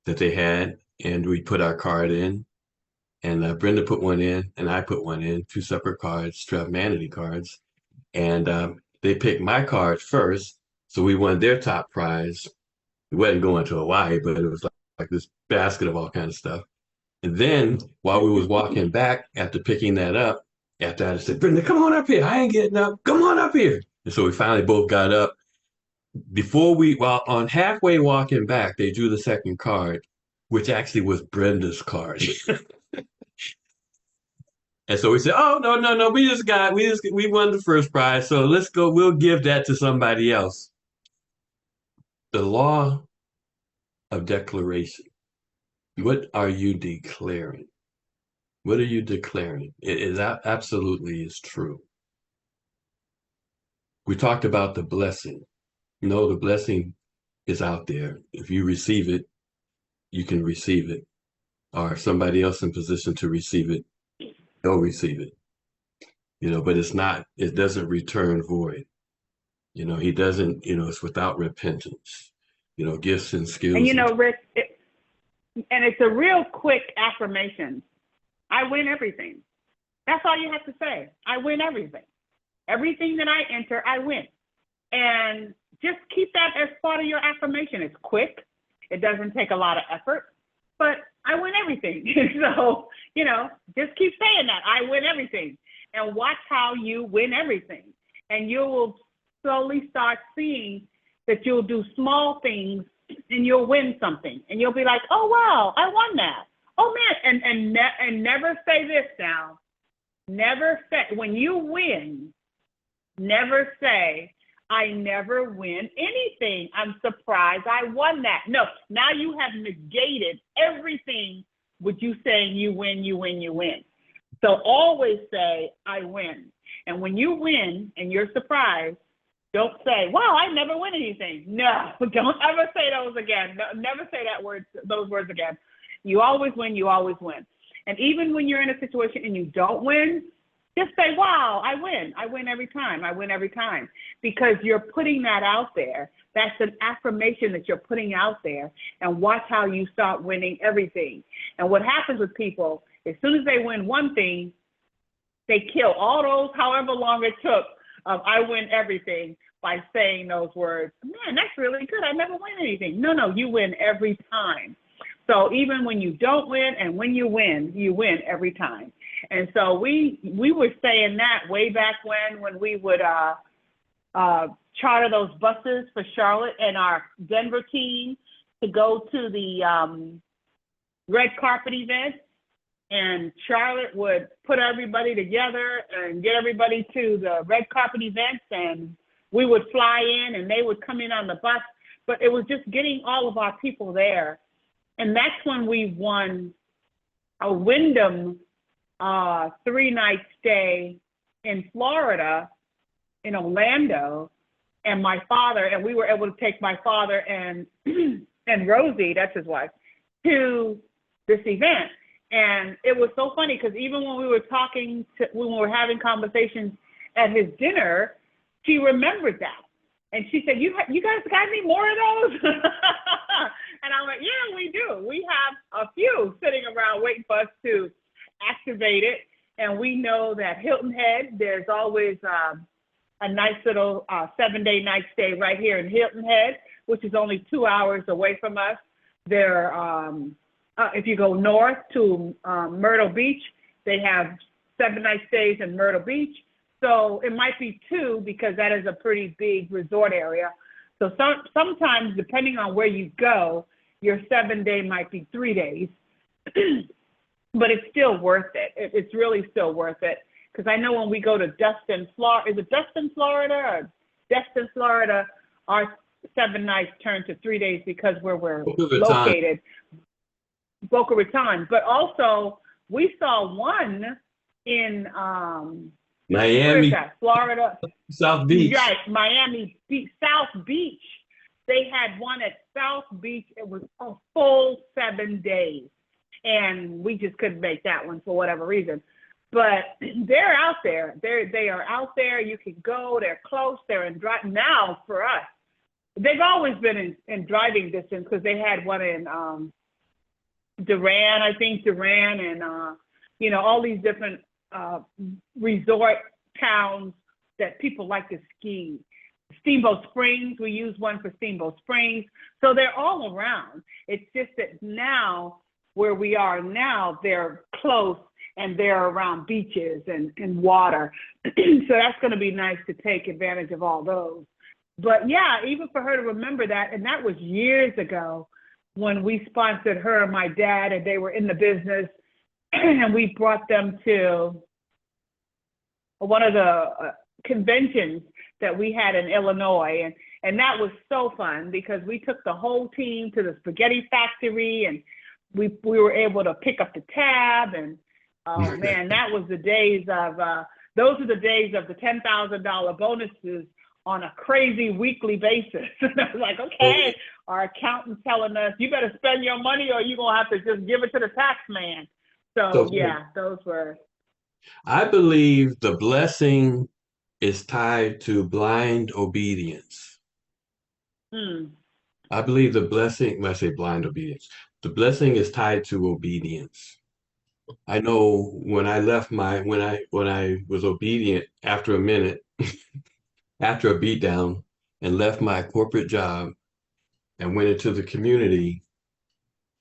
that they had, and we put our card in. And Brenda put one in, and I put one in, 2 separate cards, Strathmanity cards. And they picked my card first, so we won their top prize. We wasn't going to Hawaii, but it was like this basket of all kinds of stuff. And then while we was walking back after picking that up, after I said, Brenda, come on up here. I ain't getting up. Come on up here. And so we finally both got up. While on halfway walking back, they drew the second card, which actually was Brenda's card. And so we said, oh, no, we won the first prize. So let's go, we'll give that to somebody else. The law of declaration. What are you declaring? What are you declaring? Absolutely is true. We talked about the blessing. The blessing is out there. If you receive it, you can receive it. Or somebody else in position to receive it, they'll receive it. But it doesn't return void. He doesn't, it's without repentance. Gifts and skills. And Rick, and it's a real quick affirmation. I win everything. That's all you have to say. I win everything. Everything that I enter, I win. And just keep that as part of your affirmation. It's quick. It doesn't take a lot of effort, but I win everything. So, just keep saying that. I win everything. And watch how you win everything. And you will slowly start seeing that you'll do small things and you'll win something. And you'll be like, oh, wow, I won that. Oh, man. And never say this now. Never say, when you win, never say, I never win anything. I'm surprised I won that. No, now you have negated everything with you saying you win, you win, you win. So always say, I win. And when you win and you're surprised, don't say, wow, I never win anything. No, don't ever say those again. No, never say those words again. You always win, you always win. And even when you're in a situation and you don't win, just say, wow, I win. I win every time. I win every time. Because you're putting that out there. That's an affirmation that you're putting out there. And watch how you start winning everything. And what happens with people, as soon as they win one thing, they kill all those, however long it took, I win everything, by saying those words. Man, that's really good. I never win anything. No, you win every time. So even when you don't win and when you win every time. And so we were saying that way back when we would charter those buses for Charlotte and our Denver team to go to the red carpet event. And Charlotte would put everybody together and get everybody to the red carpet events, and we would fly in and they would come in on the bus. But it was just getting all of our people there. And that's when we won a Wyndham 3-night stay in Florida, in Orlando, and we were able to take my father and Rosie, that's his wife, to this event. And it was so funny because even when we were when we were having conversations at his dinner, she remembered that. And she said, you guys got any more of those? And I'm like, yeah, we do. We have a few sitting around waiting for us to activate it. And we know that Hilton Head, there's always a nice little 7-day night stay right here in Hilton Head, which is only 2 hours away from us. There, if you go north to Myrtle Beach, they have 7-night stays in Myrtle Beach. So it might be 2 because that is a pretty big resort area. So sometimes, depending on where you go, your 7-day might be 3 days. but it's still worth it. It's really still worth it. Because I know when we go to Destin, Florida, is it Destin, Florida, or Destin, Florida, our 7 nights turn to 3 days because where we're located, Boca Raton. But also, we saw one in Miami, where is that? Florida, South Beach. Right, Miami Beach, South Beach. They had one at South Beach. It was a full 7 days, and we just couldn't make that one for whatever reason. But they're out there. They are out there. You can go. They're close. They're in drive now for us. They've always been in driving distance because they had one in Duran, I think Duran, and you know, all these different resort towns that people like to ski. Steamboat Springs, we use one for Steamboat Springs. So they're all around. It's just that now, where we are now, they're close and they're around beaches and water. So that's going to be nice to take advantage of all those. But yeah, even for her to remember that, and that was years ago when we sponsored her and my dad, and they were in the business, and we brought them to one of the conventions that we had in Illinois. And that was so fun because we took the whole team to the spaghetti factory, and we were able to pick up the tab. And oh man, that was the days of, those are the days of the $10,000 bonuses on a crazy weekly basis. And I was like, okay, our accountant's telling us, you better spend your money or you're going to have to just give it to the tax man. So yeah, those were. I believe the blessing is tied to blind obedience. I believe the blessing, when I say blind obedience, the blessing is tied to obedience. I know when I left when I was obedient after a minute, after a beatdown, and left my corporate job and went into the community,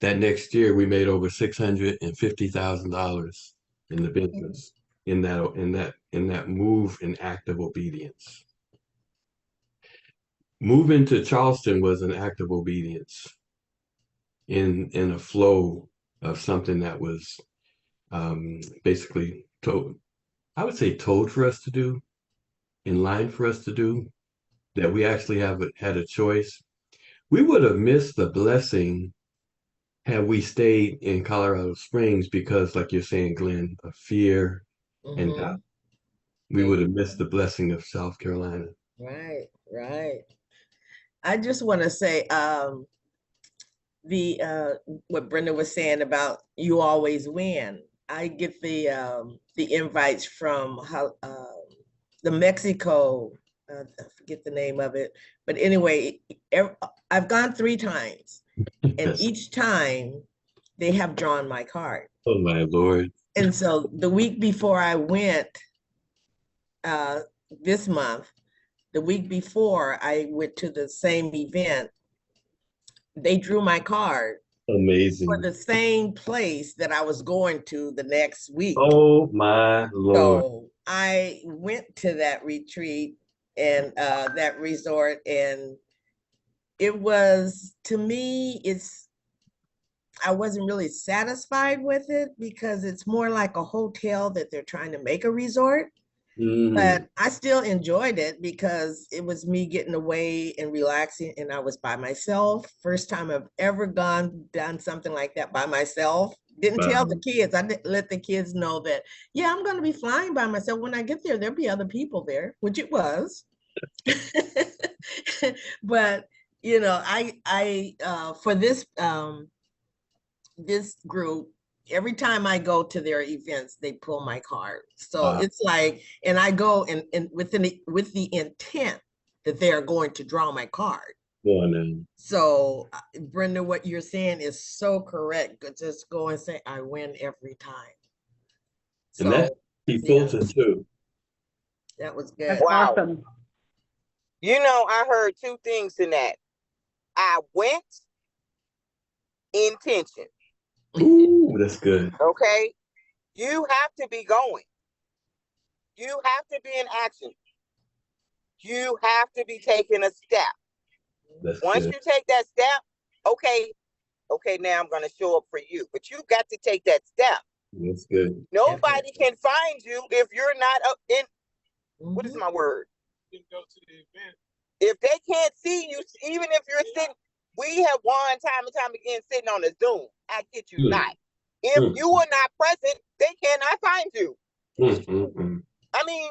that next year we made over $650,000 in the business in that move and act of obedience. Moving to Charleston was an act of obedience in a flow of something that was basically told, I would say told for us to do, in line for us to do, that we actually had a choice. We would have missed the blessing had we stayed in Colorado Springs because, like you're saying, Glenn, of fear and doubt. We would have missed the blessing of South Carolina. Right, right. I just want to say what Brenda was saying about you always win. I get the invites from the Mexico, I forget the name of it, but anyway, I've gone 3 times, and each time they have drawn my card. Oh my Lord! And so the week before I went, this month, the week before I went to the same event, they drew my card. Amazing. For the same place that I was going to the next week. Oh my Lord. So I went to that retreat and that resort, and it was, to me, I wasn't really satisfied with it because it's more like a hotel that they're trying to make a resort. But I still enjoyed it because it was me getting away and relaxing, and I was by myself. First time I've ever done something like that by myself. Didn't tell the kids. I didn't let the kids know that, yeah, I'm going to be flying by myself. When I get there, there'll be other people there, which it was. But, you know, I for this group, every time I go to their events, they pull my card. So it's like, and I go and with the intent that they are going to draw my card. So Brenda, what you're saying is so correct. Just go and say, I win every time. So, and that's fulton too. That was good. That's awesome. You know, I heard 2 things in that. I went, intention. Ooh, that's good. Okay, you have to be going. You have to be in action. You have to be taking a step. Once you take that step, okay, now I'm going to show up for you. But you got to take that step. That's good. Nobody can find you if you're not up in, what is my word? You can go to the event. If they can't see you, even if you're sitting, we have won time and time again sitting on a Zoom. I kid you not. If you are not present, they cannot find you. I mean,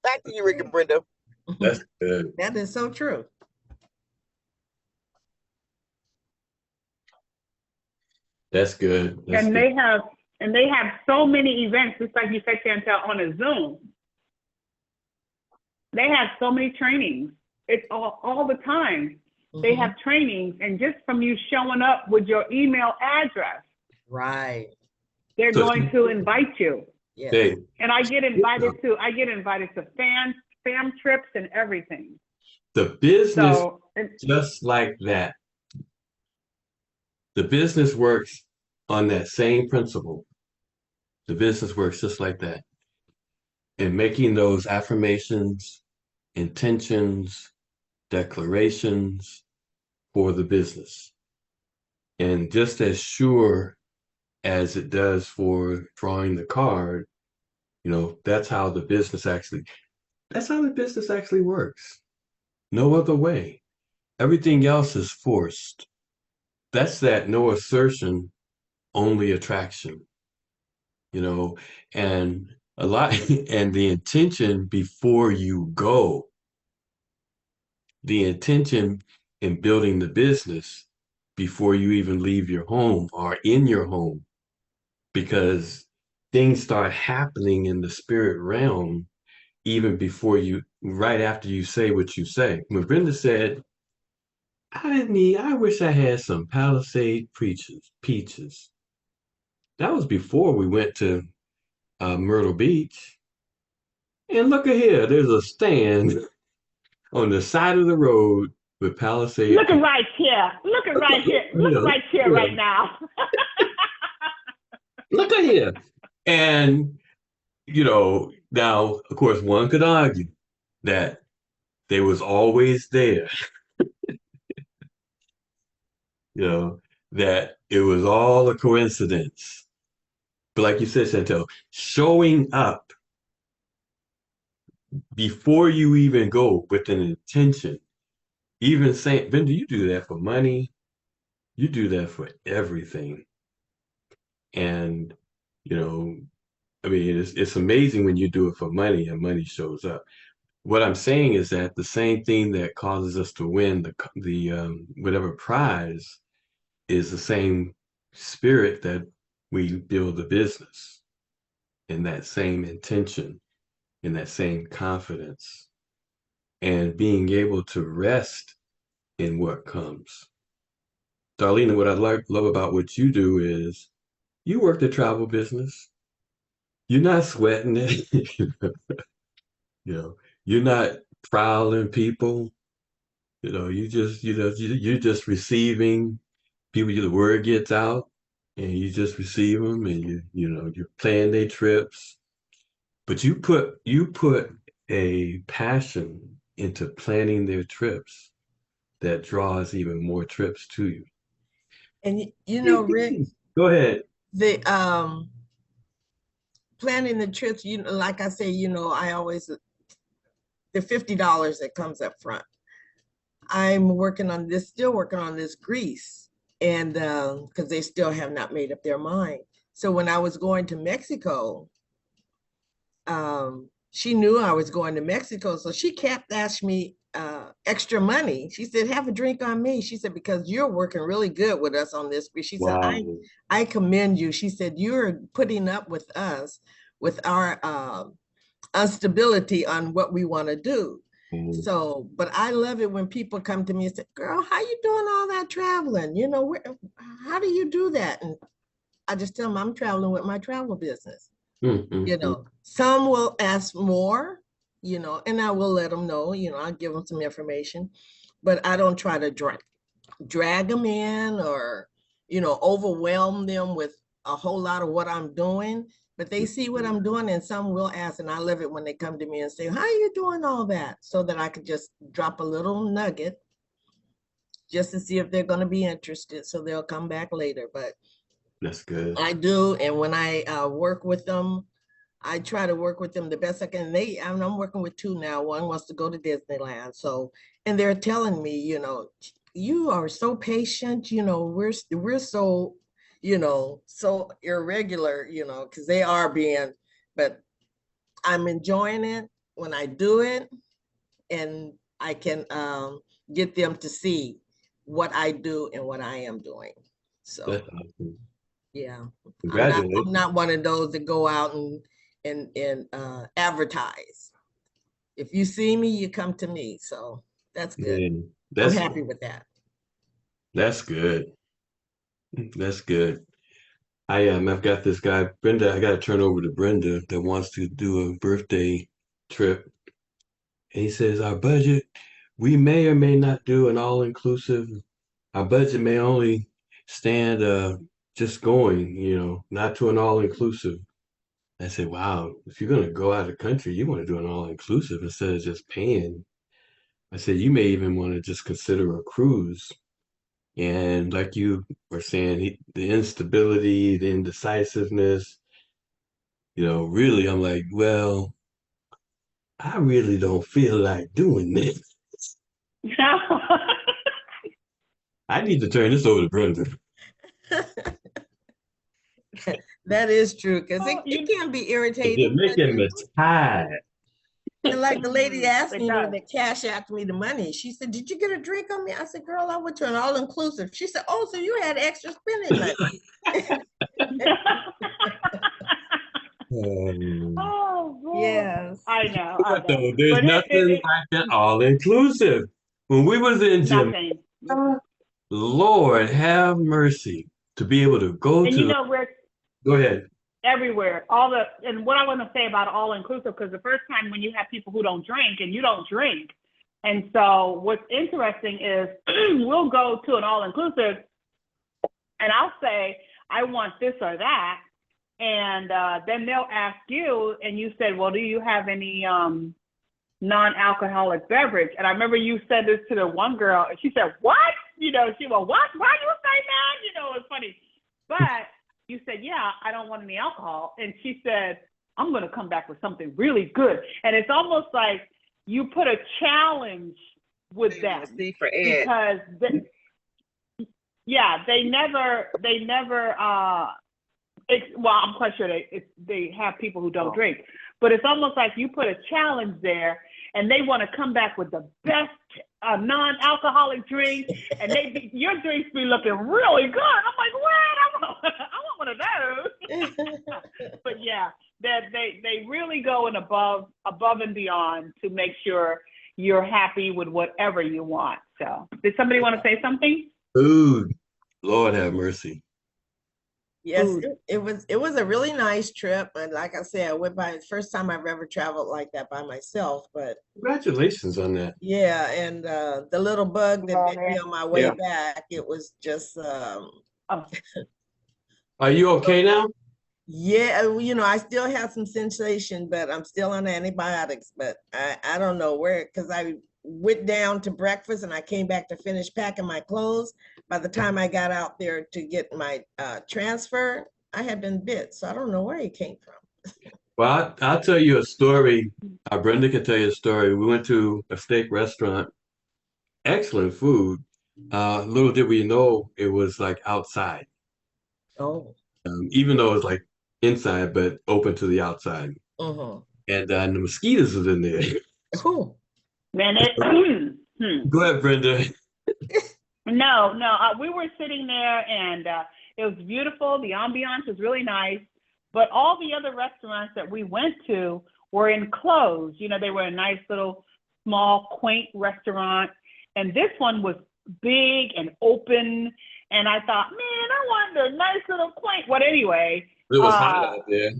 back to you, Rick and Brenda. That's good. That is so true. That's good. That's And good. they have so many events, just like you said, Chantel, on a Zoom. They have so many trainings. It's all the time. They have trainings, and just from you showing up with your email address, right, they're going to invite you. Yes. Hey, And I get invited to fam trips and everything. the business, just like that. The business works on that same principle. The business works just like that. And making those affirmations, intentions, declarations for the business. And just as sure as it does for drawing the card, that's how the business actually works. No other way. Everything else is forced. That's that no assertion, only attraction. And a lot, and the intention before you go, the intention in building the business before you even leave your home or in your home, because things start happening in the spirit realm even before right after you say what you say. When Brenda said, I wish I had some Palisade peaches. That was before we went to Myrtle Beach. And look at here, there's a stand on the side of the road with Palisade. Look at right here. Look at right here. Look right here right now. Look at here. And, now, of course, one could argue that they was always there. That it was all a coincidence. But like you said, Chantel, showing up before you even go with an intention, even saying, Ben, do you do that for money? You do that for everything. And, it's amazing when you do it for money and money shows up. What I'm saying is that the same thing that causes us to win the whatever prize is the same spirit that we build the business, in that same intention, in that same confidence, and being able to rest in what comes. Darlene, what I love about what you do is you work the travel business. You're not sweating it. You're not prowling people. You're just receiving people. The word gets out, and you just receive them, and you plan their trips. But you put a passion into planning their trips that draws even more trips to you. And Rick, go ahead. The planning the trips, like I say, I always, the $50 that comes up front. I'm still working on this Greece, and because they still have not made up their mind. So when I was going to Mexico, she knew I was going to Mexico, so she kept asking me extra money. She said, have a drink on me. She said, because you're working really good with us on this. She said, I commend you. She said, you're putting up with us, with our instability on what we want to do. So, but I love it when people come to me and say, girl, how you doing all that traveling? How do you do that? And I just tell them I'm traveling with my travel business. Some will ask more, and I will let them know, I'll give them some information, but I don't try to drag them in or, overwhelm them with a whole lot of what I'm doing, but they see what I'm doing, and some will ask, and I love it when they come to me and say, how are you doing all that? So that I could just drop a little nugget just to see if they're going to be interested. So they'll come back later. But That's good. I do, and when I work with them, I try to work with them the best I can. I'm working with two now. One wants to go to Disneyland, so and they're telling me, you are so patient. We're so, so irregular. Because they are being, but I'm enjoying it when I do it, and I can get them to see what I do and what I am doing. So That's awesome. yeah, Congratulations. I'm not one of those that go out and advertise. If you see me, you come to me. So that's good. Yeah, I'm happy with that. That's good. That's good. I've got this guy, Brenda. I got to turn over to Brenda that wants to do a birthday trip. And he says, our budget, we may or may not do an all-inclusive. Our budget may only stand just going, not to an all-inclusive. I said, wow, if you're going to go out of the country, you want to do an all-inclusive instead of just paying. I said, you may even want to just consider a cruise. And like you were saying, the instability, the indecisiveness, really, I'm like, well, I really don't feel like doing this. I need to turn this over to Brenda. That is true, because it can be irritating. You're making me tired. And like the lady asked me, that cash out me the money. She said, did you get a drink on me? I said, girl, I went to an all-inclusive. She said, oh, so you had extra spending money. Oh, boy. Yes. I know. There's nothing like an all-inclusive. When we was in Jamaica, Lord have mercy, to be able to go to. Go ahead. Everywhere. And what I want to say about all inclusive, because the first time when you have people who don't drink and you don't drink. And so what's interesting is we'll go to an all inclusive and I'll say, I want this or that. And then they'll ask you, and you said, well, do you have any non-alcoholic beverage? And I remember you said this to the one girl, and she said, what? She went, what? Why you say that? It's funny. But you said, yeah, I don't want any alcohol. And she said, I'm going to come back with something really good. And it's almost like you put a challenge with them. For Ed. Because, they never, well, I'm quite sure they have people who don't drink. But it's almost like you put a challenge there, and they want to come back with the best non-alcoholic drink, and your drinks be looking really good. I'm like, what? I want one of those. But yeah, they really go above and beyond to make sure you're happy with whatever you want. So, did somebody want to say something? Food, Lord have mercy. Yes, it was a really nice trip, and like I said, I went by the first time I've ever traveled like that by myself. But congratulations on that. Yeah, and the little bug that bit me on my way back, it was just. Are you okay now? Yeah, I still have some sensation, but I'm still on antibiotics. But I don't know where, because I went down to breakfast and I came back to finish packing my clothes. By the time I got out there to get my transfer, I had been bit. So I don't know where it came from. Well, I'll tell you a story. Brenda can tell you a story. We went to a steak restaurant. Excellent food. Little did we know it was like outside. Oh. Even though it's like inside, but open to the outside. Uh-huh. And the mosquitoes was in there. Cool. Man, Go ahead, Brenda. No, we were sitting there and it was beautiful. The ambiance was really nice, but all the other restaurants that we went to were enclosed. They were a nice little, small, quaint restaurant. And this one was big and open. And I thought, man, I wanted a nice little quaint. But anyway, it was hot out there.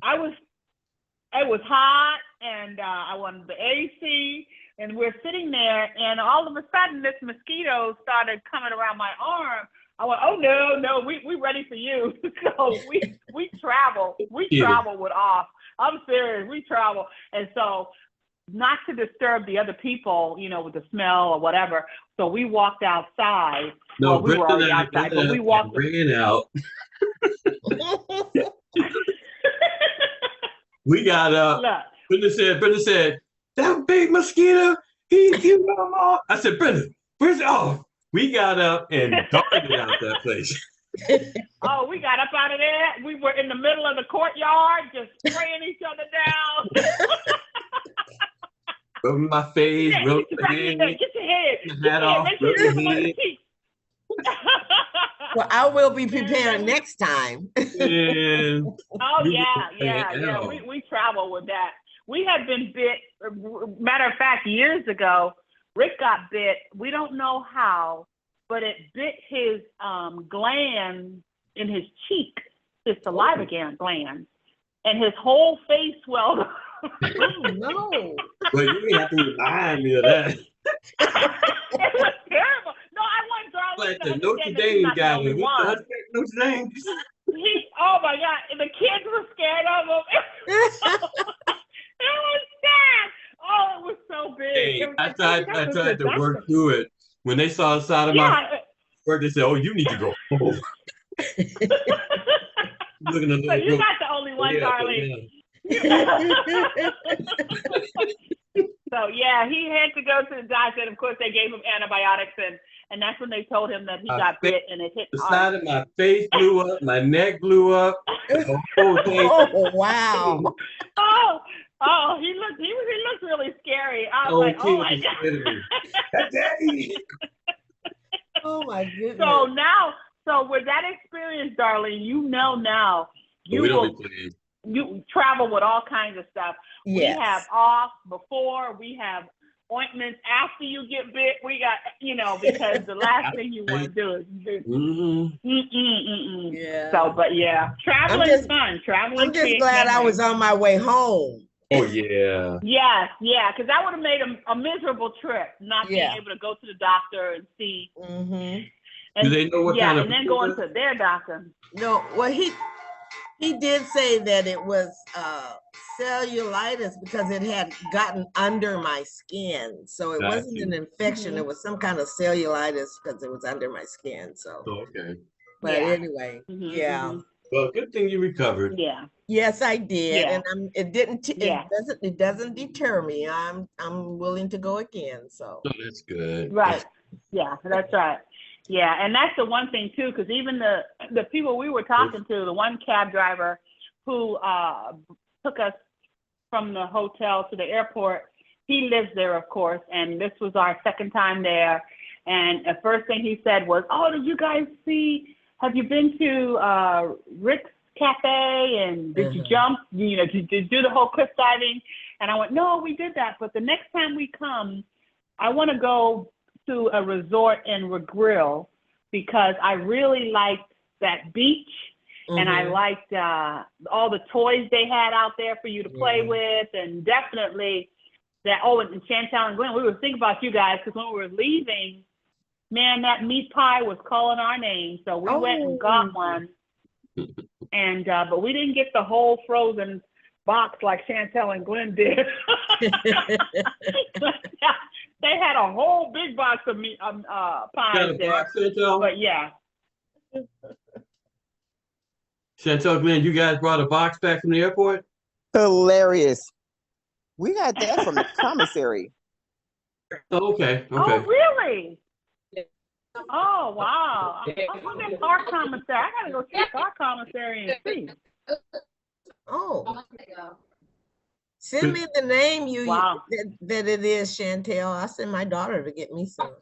It was hot, and I wanted the AC. And we're sitting there, and all of a sudden, this mosquito started coming around my arm. I went, oh no, we ready for you. So we travel. We travel with off. I'm serious. We travel, and so not to disturb the other people, with the smell or whatever. So we walked outside. No, we were already outside, but we walked. Ran out. We got up. Brenda said, that big mosquito, he got them all. I said, Brenda, where's it? Oh, we got up and darted out that place. Oh, we got up out of there. We were in the middle of the courtyard, just spraying each other down. Rubbing my face, rubbing my head. head. Get your head. Get your hat off, Make sure rub you your head. Well, I will be prepared next time. And oh yeah. We travel with that. We had been bit. Matter of fact, years ago, Rick got bit. We don't know how, but it bit his gland in his cheek, his saliva gland, and his whole face swelled up. Oh no! Well, you didn't have to remind me of that. It was terrible. No, I want Darlene Like to the Notre understand that Dame he's not the guy. only one. Notre Dame. Oh my God, the kids were scared of him. It was sad. Oh, it was so big. Hey, Was I tried to work through it. When they saw the side of my work, they said, "Oh, you need to go home." Looking at so you're not the only one, Darlene. So yeah, he had to go to the doctor, and of course they gave him antibiotics, and that's when they told him that he got bit, and it hit the side of my face blew up, my neck blew up, the whole thing. Oh wow! Oh, he looked really scary. I was like, oh my God. Daddy. Oh my goodness. So with that experience, Darlene, you know now you travel with all kinds of stuff. Yes. We have off before, we have ointments after you get bit. We got, because the last thing you want to do is Yeah. So, but yeah, traveling is fun. I'm just glad I was on my way home. Oh yeah. Yes, yeah, because that would have made a miserable trip, not being able to go to the doctor and see. Mm-hmm. And, do they know what kind of? And then going to their doctor. No, well he did say that it was cellulitis because it had gotten under my skin, so it wasn't an infection. Mm-hmm. It was some kind of cellulitis because it was under my skin. So. Oh, okay. But anyway, yeah. Well, good thing you recovered. Yeah. Yes, I did, Yeah. and it doesn't deter me. I'm willing to go again. So. Oh, that's good. Right. Yeah, that's right. Yeah, and that's the one thing too, because even the people we were talking to, the one cab driver who took us from the hotel to the airport, he lives there, of course, and this was our second time there. And the first thing he said was, "Oh, did you guys see? Have you been to Rick's Cafe? And did you jump? Did you do the whole cliff diving?" And I went, "No, we did that, but the next time we come, I want to go to a resort and grill because I really liked that beach and I liked all the toys they had out there for you to play with, and definitely that. Oh, and Chantel and Glenn, we were thinking about you guys because when we were leaving, man, that meat pie was calling our name, so we went and got one, and but we didn't get the whole frozen box like Chantel and Glenn did. They had a whole big box of meat pies there. But yeah. Chantel, Glenn, you guys brought a box back from the airport? Hilarious. We got that from the commissary. Oh, okay. Oh, really? Oh, wow. I wonder if our commissary. I gotta go check our commissary and see. Oh. Send me the name that it is, Chantel. I'll send my daughter to get me some.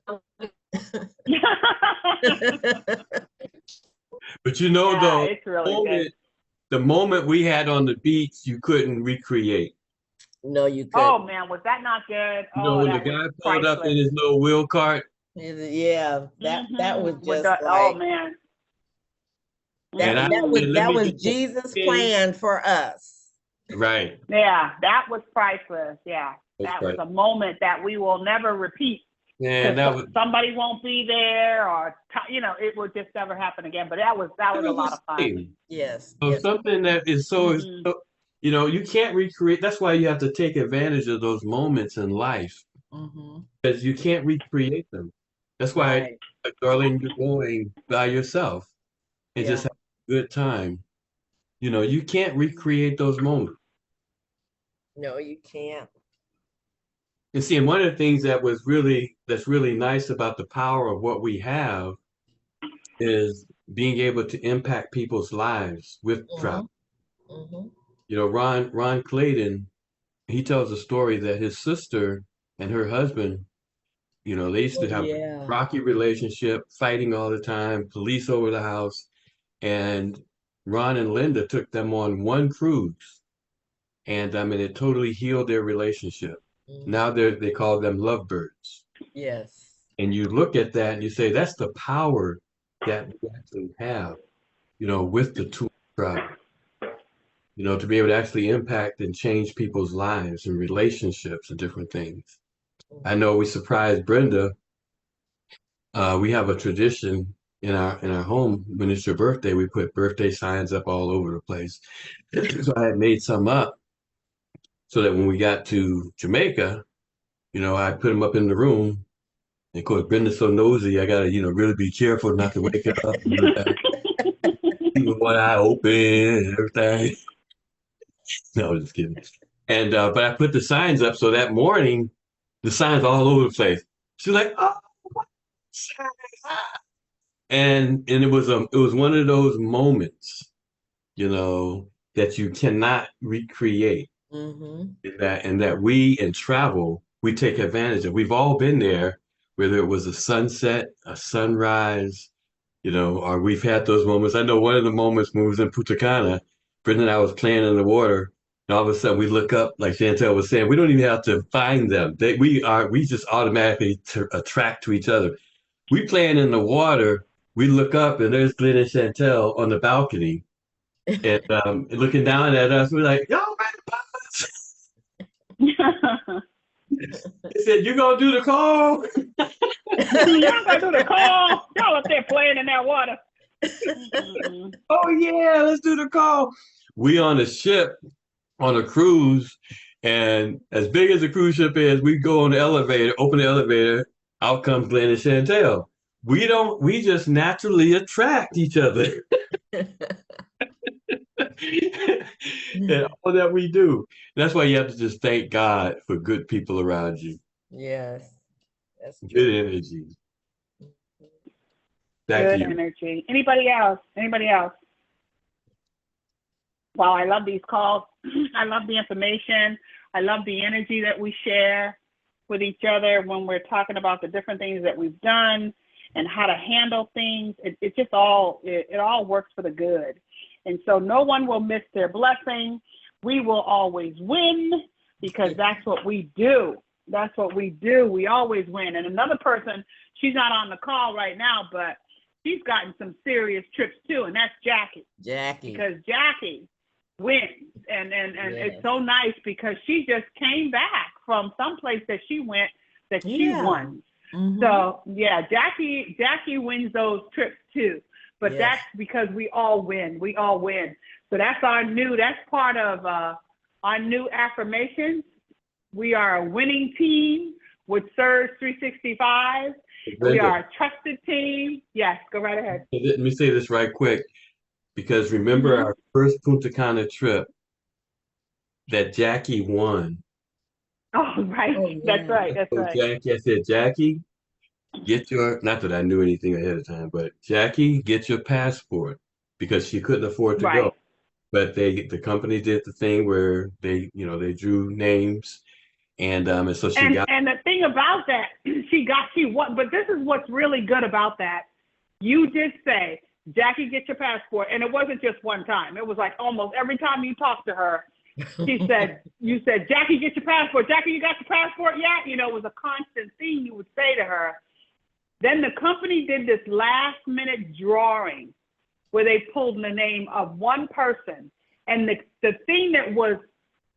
But though, it's really good. The moment we had on the beach, you couldn't recreate. No, you couldn't. Oh man, was that not good? When the guy pulled up in his little wheel cart. Yeah, that was just oh man. That was Jesus' plan for us. Right. Yeah, that was priceless. Yeah, that was a moment that we will never repeat. Yeah, somebody won't be there, or it will just never happen again. But that was a lot of fun. Yes. So something that is so, you can't recreate. That's why you have to take advantage of those moments in life, because you can't recreate them. That's why, Darlene, you're going by yourself and just have good time, you can't recreate those moments. No, you can't. And see, and one of the things that's really nice about the power of what we have is being able to impact people's lives with travel. Mm-hmm. Ron Clayton, he tells a story that his sister and her husband, they used to have a Yeah. rocky relationship, fighting all the time, police over the house. And Ron and Linda took them on one cruise. And I mean, it totally healed their relationship. Now they call them lovebirds. Yes. And you look at that and you say, that's the power that we actually have, with the tool travel, to be able to actually impact and change people's lives and relationships and different things. I know we surprised Brenda. We have a tradition in our home. When it's your birthday, we put birthday signs up all over the place. So I had made some up so that when we got to Jamaica, I put them up in the room. And of course, Brenda's so nosy, I gotta, really be careful not to wake up and everything. Even one eye open and everything. No, I'm just kidding. And but I put the signs up so that morning, the signs all over the place. She's like, "Oh, what sign?" And it was one of those moments, that you cannot recreate. And that we in travel, we take advantage of. We've all been there, whether it was a sunset, a sunrise, or we've had those moments. I know one of the moments when we was in Punta Cana, Brendan and I was playing in the water, and all of a sudden we look up, like Chantel was saying, we don't even have to find them. We just automatically attract to each other. We playing in the water, we look up and there's Glenn and Chantel on the balcony, and looking down at us. We're like, yo, man, they said, you gonna do the call? Y'all gonna do the call? Y'all up there playing in that water. Oh yeah, let's do the call. We on a ship, on a cruise, and as big as the cruise ship is, we go on the elevator, open the elevator, out comes Glenn and Chantel. We just naturally attract each other. And all that we do. That's why you have to just thank God for good people around you. Yes. That's true. Good energy. Good energy. Anybody else? Wow, I love these calls. I love the information. I love the energy that we share with each other when we're talking about the different things that we've done and how to handle things. It just all works for the good. And so no one will miss their blessing. We will always win because that's what we do. That's what we do. We always win. And another person, she's not on the call right now, but she's gotten some serious trips too, and that's Jackie. Because Jackie wins. And yes. It's so nice because she just came back from someplace that she went that she won. So yeah, Jackie wins those trips too. But that's because we all win. We all win. So that's part of our new affirmations. We are a winning team with Surge 365. We are a trusted team. Yes, go right ahead. Let me say this right quick, because remember our first Punta Cana trip that Jackie won. Oh, right. Oh, yeah. That's right. Jackie, I said, Jackie, not that I knew anything ahead of time, but Jackie, get your passport, because she couldn't afford to go. But the company did the thing where they drew names, and so she got. And the thing about that, she won. But this is what's really good about that. You just say, Jackie, get your passport, and it wasn't just one time. It was like almost every time you talked to her, you said, Jackie, get your passport. Jackie, you got your passport yet? It was a constant thing you would say to her. Then the company did this last minute drawing where they pulled the name of one person. And the thing that was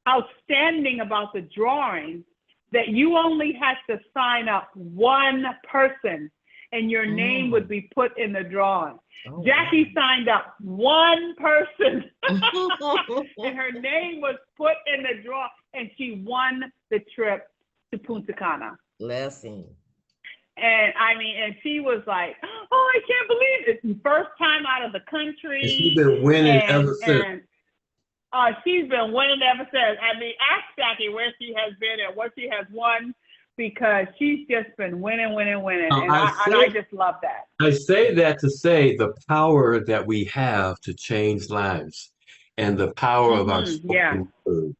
outstanding about the drawing, that you only had to sign up one person and your name would be put in the drawing. Oh, Jackie signed up one person and her name was put in the draw, and she won the trip to Punta Cana. Blessing. And I mean, and she was like, "Oh, I can't believe it! First time out of the country." And she's been winning ever since. And she's been winning ever since. I mean, ask Jackie where she has been and what she has won, because she's just been winning. And I just love that. I say that to say the power that we have to change lives and the power of our spoken word.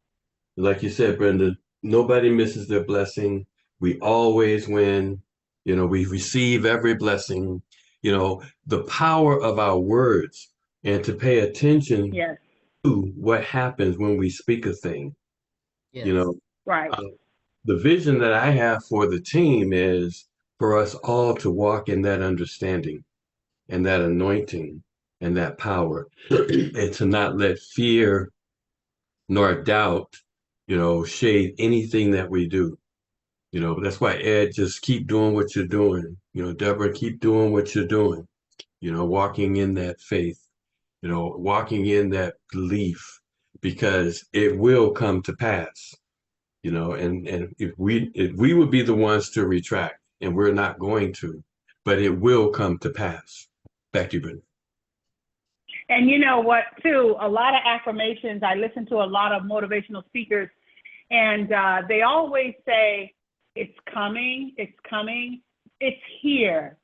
Like you said, Brenda, nobody misses their blessing. We always win. You know, we receive every blessing. You know, the power of our words, and to pay attention to what happens when we speak a thing. Yes. You know, Right. The vision that I have for the team is for us all to walk in that understanding and that anointing and that power, and to not let fear nor doubt, shade anything that we do. That's why, Ed, just keep doing what you're doing. Deborah, keep doing what you're doing. Walking in that faith, walking in that belief, because it will come to pass. And if we would be the ones to retract, and we're not going to, but it will come to pass. Back to you, Brenda. And you know what, too, a lot of affirmations, I listen to a lot of motivational speakers, and they always say, it's coming, it's here.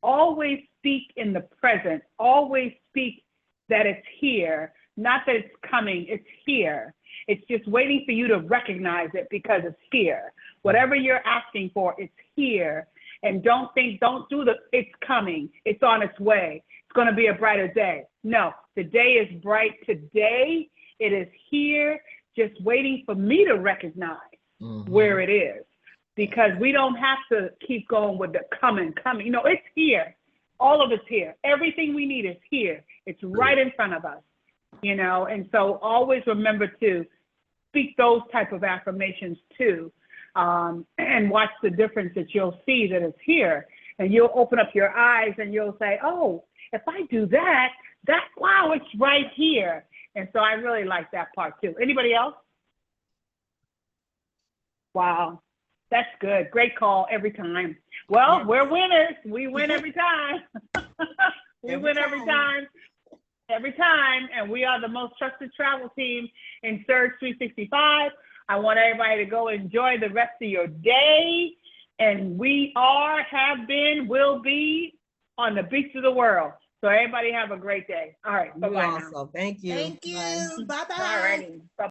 Always speak in the present. Always speak that it's here, not that it's coming, it's here. It's just waiting for you to recognize it, because it's here. Whatever you're asking for, it's here. And don't do it's coming, it's on its way, it's going to be a brighter day. No, the day is bright today. It is here, just waiting for me to recognize where it is. Because we don't have to keep going with the coming. It's here. All of it's here. Everything we need is here. It's right in front of us, and so always remember to speak those type of affirmations too, and watch the difference that you'll see that it's here. And you'll open up your eyes and you'll say, oh, if I do that, wow, it's right here. And so I really like that part too. Anybody else? Wow. That's good. Great call every time. Well, we're winners. We win every time. We win every time. Every time. And we are the most trusted travel team in Surge 365. I want everybody to go enjoy the rest of your day. And we are, have been, will be on the beach of the world. So everybody have a great day. All right. Bye-bye. Awesome. Thank you. Thank you. Bye-bye. All righty. Bye-bye.